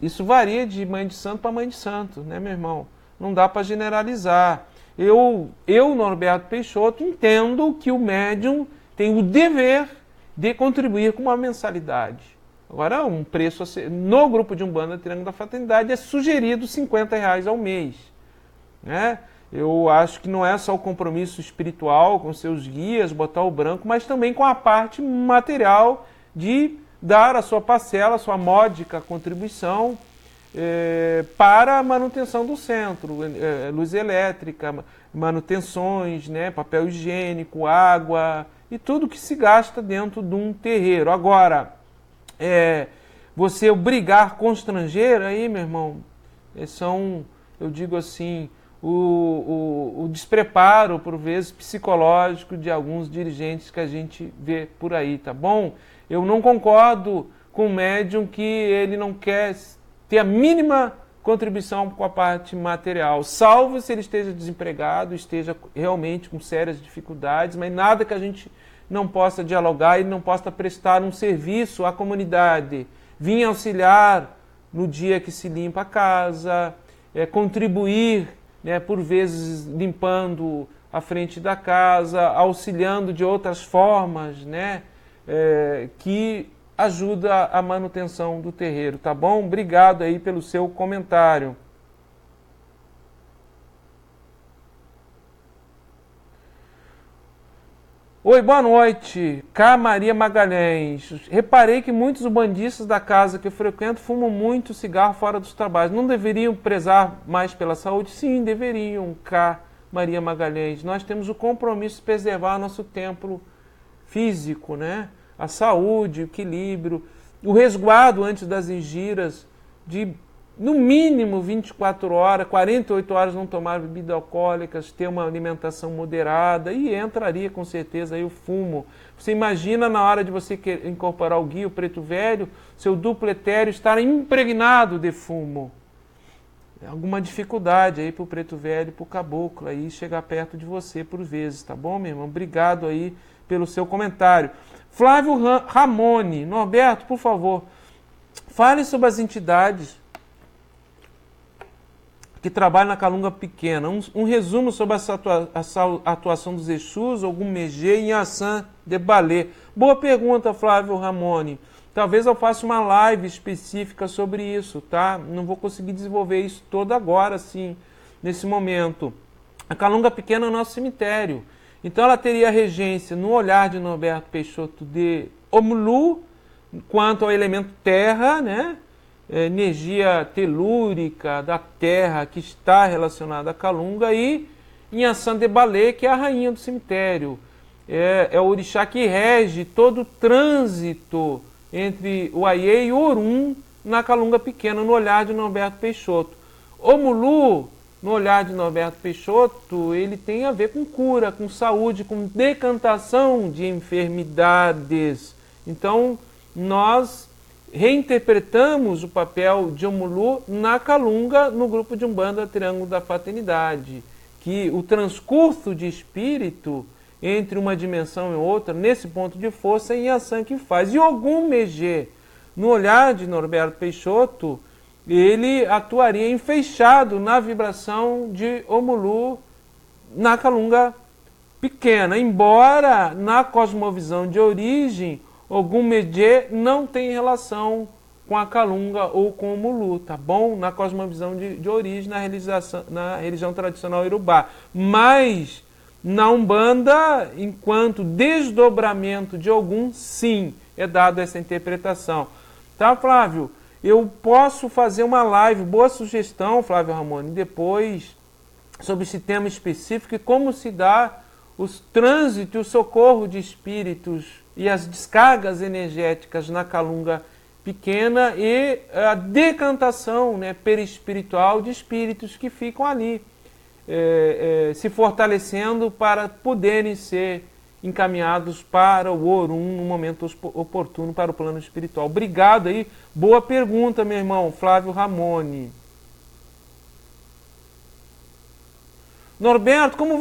isso varia de mãe de santo para mãe de santo, né, meu irmão? Não dá para generalizar. Eu, Norberto Peixoto, entendo que o médium tem o dever de contribuir com uma mensalidade. Agora, um preço no grupo de Umbanda Triângulo da Fraternidade é sugerido R$50 ao mês. Né? Eu acho que não é só o compromisso espiritual com seus guias, botar o branco, mas também com a parte material de dar a sua parcela, a sua módica contribuição para a manutenção do centro, luz elétrica, manutenções, né, papel higiênico, água, e tudo que se gasta dentro de um terreiro. Agora, você obrigar, constranger, aí, meu irmão, são, eu digo assim, o despreparo, por vezes, psicológico de alguns dirigentes que a gente vê por aí, tá bom? Eu não concordo com o médium que ele não quer ter a mínima contribuição com a parte material, salvo se ele esteja desempregado, esteja realmente com sérias dificuldades, mas nada que a gente não possa dialogar e não possa prestar um serviço à comunidade, vir auxiliar no dia que se limpa a casa, contribuir, né, por vezes limpando a frente da casa, auxiliando de outras formas, né, que ajuda a manutenção do terreiro, tá bom? Obrigado aí pelo seu comentário. Oi, boa noite. Cá Maria Magalhães. Reparei que muitos ubandistas da casa que eu frequento fumam muito cigarro fora dos trabalhos. Não deveriam prezar mais pela saúde? Sim, deveriam. Cá Maria Magalhães. Nós temos o compromisso de preservar nosso templo físico, né? A saúde, o equilíbrio, o resguardo antes das ingiras, de no mínimo 24 horas, 48 horas não tomar bebidas alcoólicas, ter uma alimentação moderada, e entraria com certeza aí o fumo. Você imagina na hora de você incorporar o guia, o preto velho, seu duplo etéreo estar impregnado de fumo. Alguma dificuldade aí para o preto velho, para o caboclo aí chegar perto de você por vezes, tá bom, meu irmão? Obrigado aí pelo seu comentário. Flávio Ramone. Norberto, por favor, fale sobre as entidades que trabalham na Calunga Pequena. Um resumo sobre essa atuação dos Exus, algum Megê em Assam de Balé. Boa pergunta, Flávio Ramone. Talvez eu faça uma live específica sobre isso, tá? Não vou conseguir desenvolver isso todo agora, assim, nesse momento. A Calunga Pequena é o nosso cemitério. Então ela teria regência no olhar de Norberto Peixoto de Omulu, quanto ao elemento terra, né? Energia telúrica da terra que está relacionada à Calunga, e em Assam de Balé, que é a rainha do cemitério. É o orixá que rege todo o trânsito entre o Aie e o Orum na Calunga Pequena, no olhar de Norberto Peixoto. Omulu, no olhar de Norberto Peixoto, ele tem a ver com cura, com saúde, com decantação de enfermidades. Então, nós reinterpretamos o papel de Omulu na Calunga, no grupo de Umbanda Triângulo da Fraternidade, que o transcurso de espírito entre uma dimensão e outra, nesse ponto de força, é em Assam que faz. E Ogum Megê, no olhar de Norberto Peixoto, ele atuaria enfeixado na vibração de Omulu na Calunga Pequena, embora na cosmovisão de origem, Ogum Megê não tem relação com a Calunga ou com o Omulu, tá bom? Na cosmovisão de origem, na religião tradicional Iorubá. Mas na Umbanda, enquanto desdobramento de Ogum, sim, é dado essa interpretação. Tá, Flávio? Eu posso fazer uma live, boa sugestão, Flávio Ramone, depois, sobre esse tema específico e como se dá os trânsitos, o socorro de espíritos e as descargas energéticas na Calunga Pequena e a decantação, né, perispiritual de espíritos que ficam ali, se fortalecendo para poderem ser encaminhados para o Orum no momento oportuno para o plano espiritual. Obrigado aí. Boa pergunta, meu irmão Flávio Ramone. Norberto, como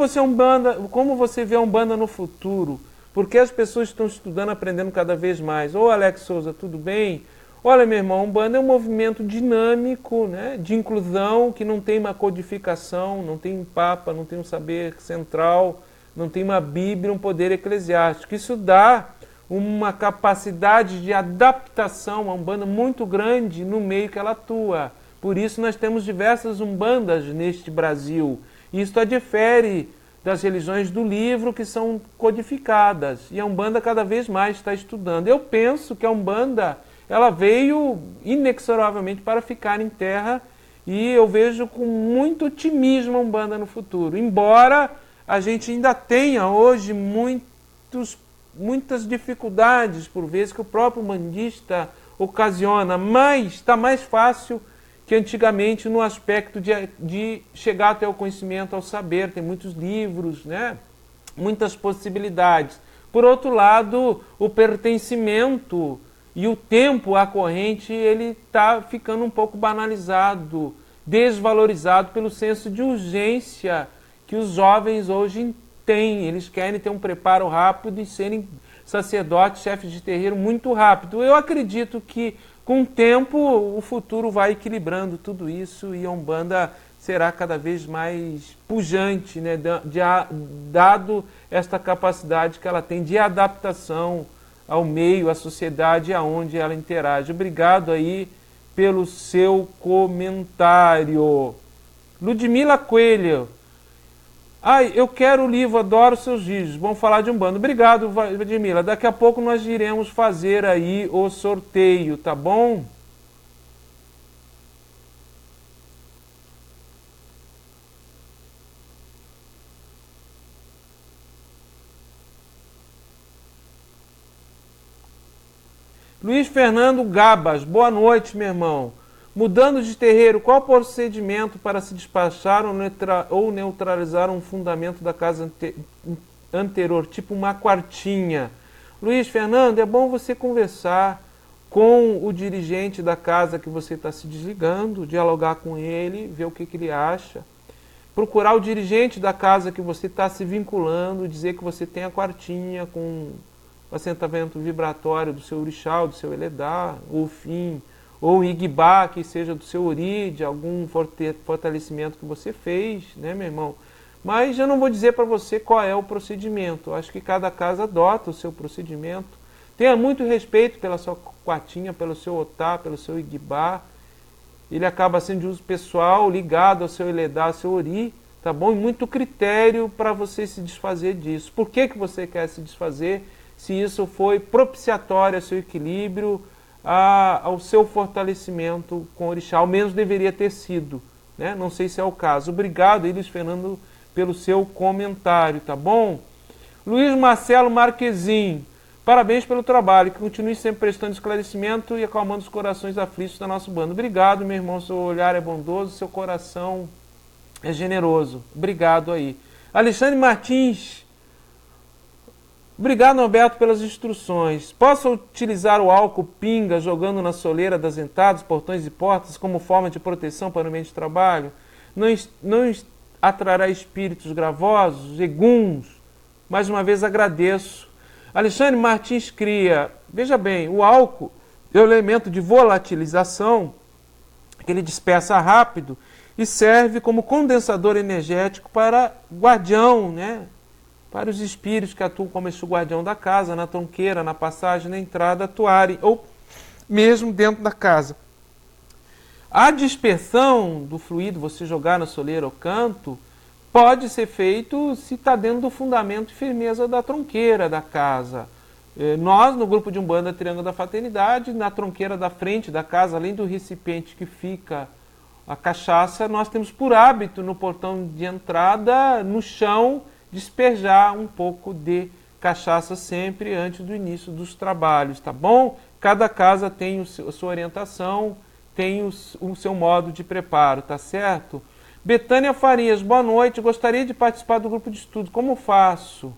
você vê a Umbanda no futuro? Porque as pessoas estão estudando, aprendendo cada vez mais. Ô, Alex Souza, tudo bem? Olha, meu irmão, a Umbanda é um movimento dinâmico, né, de inclusão, que não tem uma codificação, não tem um papa, não tem um saber central, não tem uma Bíblia, um poder eclesiástico. Isso dá uma capacidade de adaptação à Umbanda muito grande no meio que ela atua. Por isso nós temos diversas Umbandas neste Brasil. Isso difere das religiões do livro, que são codificadas. E a Umbanda cada vez mais está estudando. Eu penso que a Umbanda ela veio inexoravelmente para ficar em terra, e eu vejo com muito otimismo a Umbanda no futuro. Embora a gente ainda tenha hoje muitos muitas dificuldades, por vezes, que o próprio umbandista ocasiona, mas está mais fácil que antigamente no aspecto de chegar até o conhecimento, ao saber. Tem muitos livros, né? Muitas possibilidades. Por outro lado, o pertencimento e o tempo à corrente, ele está ficando um pouco banalizado, desvalorizado pelo senso de urgência que os jovens hoje têm. Eles querem ter um preparo rápido e serem sacerdotes, chefes de terreiro muito rápido. Eu acredito que com o tempo o futuro vai equilibrando tudo isso e a Umbanda será cada vez mais pujante, né? Dado esta capacidade que ela tem de adaptação ao meio, à sociedade aonde ela interage. Obrigado aí pelo seu comentário. Ludmila Coelho. Ai, eu quero o livro, adoro seus vídeos. Vamos falar de Umbanda. Obrigado, Ludmila. Daqui a pouco nós iremos fazer aí o sorteio, tá bom? Luiz Fernando Gabas, boa noite, meu irmão. Mudando de terreiro, qual procedimento para se despachar ou neutralizar um fundamento da casa anterior, tipo uma quartinha? Luiz Fernando, é bom você conversar com o dirigente da casa que você está se desligando, dialogar com ele, ver o que ele acha. Procurar o dirigente da casa que você está se vinculando, dizer que você tem a quartinha com o assentamento vibratório do seu orixá, do seu eledá, ou fim, ou Igbá, que seja do seu ori, de algum fortalecimento que você fez, né, meu irmão? Mas eu não vou dizer para você qual é o procedimento. Eu acho que cada casa adota o seu procedimento. Tenha muito respeito pela sua quartinha, pelo seu otá, pelo seu Igbá. Ele acaba sendo de uso pessoal, ligado ao seu eledá, ao seu ori, tá bom? E muito critério para você se desfazer disso. Por que você quer se desfazer? Se isso foi propiciatório ao seu equilíbrio, ao seu fortalecimento com o orixá, ao menos deveria ter sido, né? Não sei se é o caso. Obrigado, Luiz Fernando, pelo seu comentário, tá bom? Luiz Marcelo Marquezin, parabéns pelo trabalho, que continue sempre prestando esclarecimento e acalmando os corações aflitos da nossa banda. Obrigado, meu irmão, seu olhar é bondoso, seu coração é generoso. Obrigado aí. Alexandre Martins, obrigado, Norberto, pelas instruções. Posso utilizar o álcool pinga jogando na soleira das entradas, portões e portas como forma de proteção para o ambiente de trabalho? Não atrará espíritos gravosos, eguns? Mais uma vez agradeço. Alexandre Martins Cria, veja bem, o álcool é um elemento de volatilização que ele dispersa rápido e serve como condensador energético para guardião, né? Para os espíritos que atuam como esse guardião da casa, na tronqueira, na passagem, na entrada, atuarem, ou mesmo dentro da casa. A dispersão do fluido, você jogar na soleira ou canto, pode ser feito se está dentro do fundamento e firmeza da tronqueira da casa. Nós, no grupo de Umbanda Triângulo da Fraternidade, na tronqueira da frente da casa, além do recipiente que fica a cachaça, nós temos por hábito, no portão de entrada, no chão, despejar um pouco de cachaça sempre antes do início dos trabalhos, tá bom? Cada casa tem a sua orientação, tem o seu modo de preparo, tá certo? Betânia Farias, boa noite, gostaria de participar do grupo de estudo, como faço?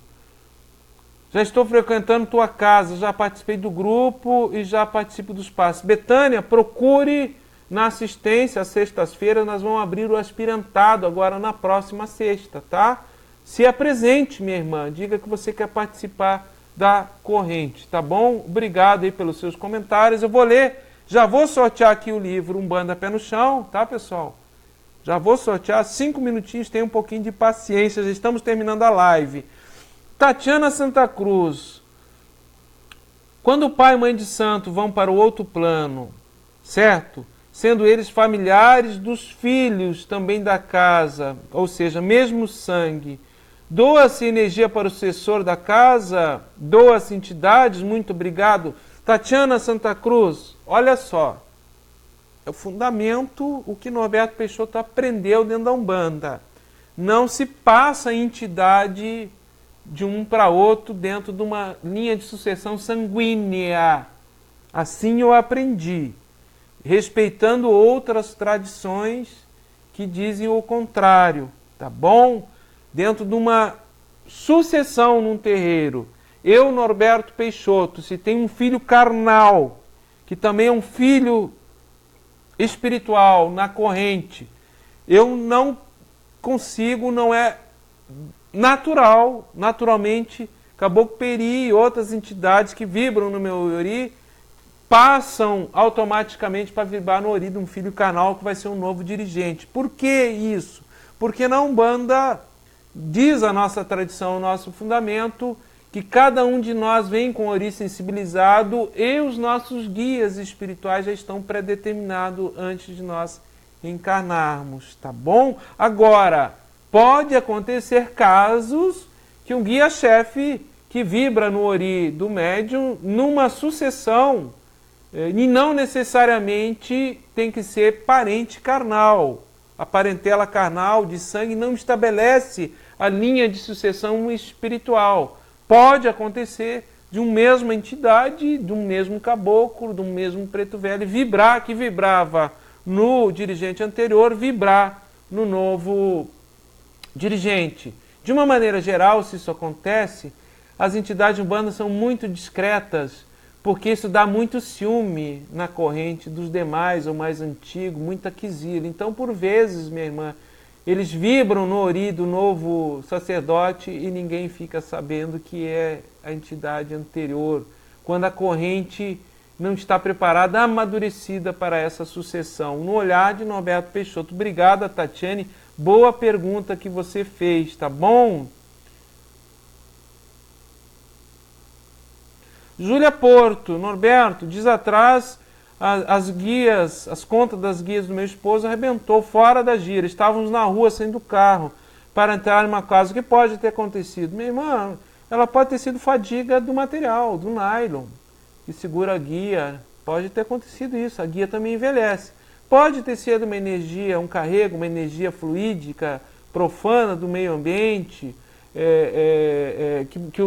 Já estou frequentando tua casa, já participei do grupo e já participo dos passos. Betânia, procure na assistência, às sextas-feiras, nós vamos abrir o aspirantado agora na próxima sexta, tá? Se apresente, minha irmã, diga que você quer participar da corrente, tá bom? Obrigado aí pelos seus comentários. Eu vou ler, já vou sortear aqui o livro Umbanda Pé no Chão, tá, pessoal? Já vou sortear, 5 minutinhos, tenha um pouquinho de paciência, já estamos terminando a live. Tatiana Santa Cruz, quando o pai e mãe de santo vão para o outro plano, certo? Sendo eles familiares dos filhos também da casa, ou seja, mesmo sangue, doa-se energia para o sucessor da casa, doa-se entidades, muito obrigado. Tatiana Santa Cruz, olha só, é o fundamento, o que Norberto Peixoto aprendeu dentro da Umbanda. Não se passa entidade de um para outro dentro de uma linha de sucessão sanguínea. Assim eu aprendi, respeitando outras tradições que dizem o contrário, tá bom? Dentro de uma sucessão num terreiro, eu, Norberto Peixoto, se tem um filho carnal, que também é um filho espiritual na corrente, eu não consigo, não é naturalmente, Caboclo Peri e outras entidades que vibram no meu ori, passam automaticamente para vibrar no ori de um filho carnal que vai ser um novo dirigente. Por que isso? Porque na Umbanda diz a nossa tradição, o nosso fundamento, que cada um de nós vem com o ori sensibilizado e os nossos guias espirituais já estão predeterminados antes de nós encarnarmos, tá bom? Agora, pode acontecer casos que um guia-chefe que vibra no ori do médium numa sucessão e não necessariamente tem que ser parente carnal. A parentela carnal de sangue não estabelece a linha de sucessão espiritual. Pode acontecer de uma mesma entidade, de um mesmo caboclo, de um mesmo preto velho, vibrar, que vibrava no dirigente anterior, vibrar no novo dirigente. De uma maneira geral, se isso acontece, as entidades umbandas são muito discretas, porque isso dá muito ciúme na corrente dos demais, ou mais antigo, muita quisila. Então, por vezes, minha irmã, eles vibram no ori do novo sacerdote e ninguém fica sabendo que é a entidade anterior, quando a corrente não está preparada, amadurecida para essa sucessão. No olhar de Norberto Peixoto. Obrigada, Tatiane. Boa pergunta que você fez, tá bom? Júlia Porto, Norberto, diz atrás as guias, as contas das guias do meu esposo arrebentou fora da gira. Estávamos na rua saindo do carro para entrar em uma casa. O que pode ter acontecido? Minha irmã, ela pode ter sido fadiga do material, do nylon, que segura a guia. Pode ter acontecido isso. A guia também envelhece. Pode ter sido uma energia, um carrego, uma energia fluídica, profana do meio ambiente,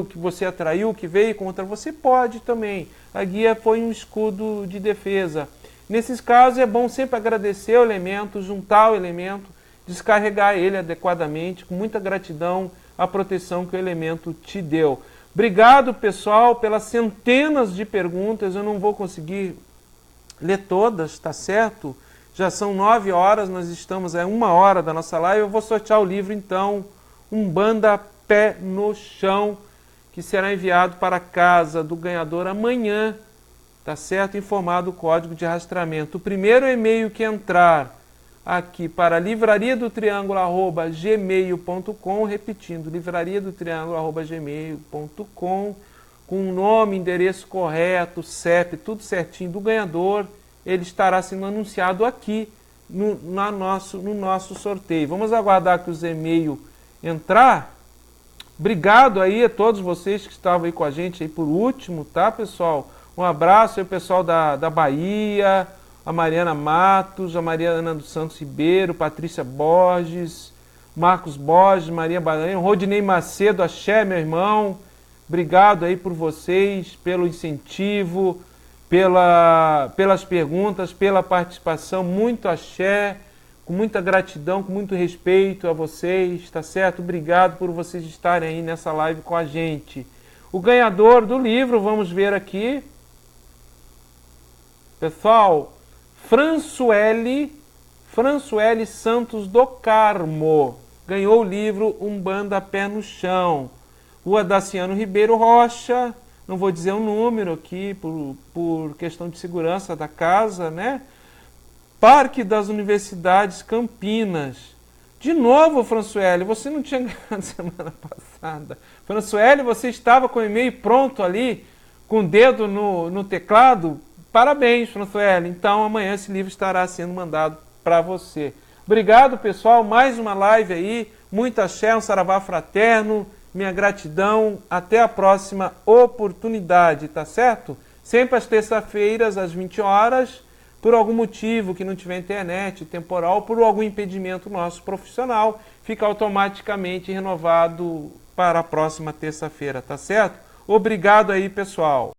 que você atraiu, que veio contra você, pode também. A guia foi um escudo de defesa. Nesses casos é bom sempre agradecer o elemento, juntar o elemento, descarregar ele adequadamente, com muita gratidão à proteção que o elemento te deu. Obrigado, pessoal, pelas centenas de perguntas. Eu não vou conseguir ler todas, tá certo? Já são 9 horas, nós estamos a 1 hora da nossa live. Eu vou sortear o livro, então, Umbanda Pé no Chão, que será enviado para a casa do ganhador amanhã, tá certo? Informado o código de rastreamento. O primeiro e-mail que entrar aqui para livrariadotriângulo@gmail.com, repetindo, livrariadotriângulo@gmail.com, com o nome, endereço correto, CEP, tudo certinho do ganhador, ele estará sendo anunciado aqui no nosso sorteio. Vamos aguardar que os e-mails entrar. Obrigado aí a todos vocês que estavam aí com a gente aí por último, tá, pessoal? Um abraço aí, pessoal da Bahia, a Mariana Matos, a Mariana dos Santos Ribeiro, Patrícia Borges, Marcos Borges, Maria Baranha, Rodinei Macedo, axé, meu irmão. Obrigado aí por vocês, pelo incentivo, pelas perguntas, pela participação. Muito axé, com muita gratidão, com muito respeito a vocês, tá certo? Obrigado por vocês estarem aí nessa live com a gente. O ganhador do livro, vamos ver aqui. Pessoal, Françoele Santos do Carmo ganhou o livro Umbanda Pé no Chão. Rua Daciano Ribeiro Rocha, não vou dizer o número aqui por questão de segurança da casa, né? Parque das Universidades Campinas. De novo, Françoele, você não tinha ganhado semana passada. Françoele, você estava com o e-mail pronto ali, com o dedo no teclado? Parabéns, Françoele. Então, amanhã esse livro estará sendo mandado para você. Obrigado, pessoal. Mais uma live aí. Muito axé, um saravá fraterno. Minha gratidão. Até a próxima oportunidade, tá certo? Sempre às terças-feiras, às 20 horas. Por algum motivo que não tiver internet, temporal, por algum impedimento nosso profissional, fica automaticamente renovado para a próxima terça-feira, tá certo? Obrigado aí, pessoal.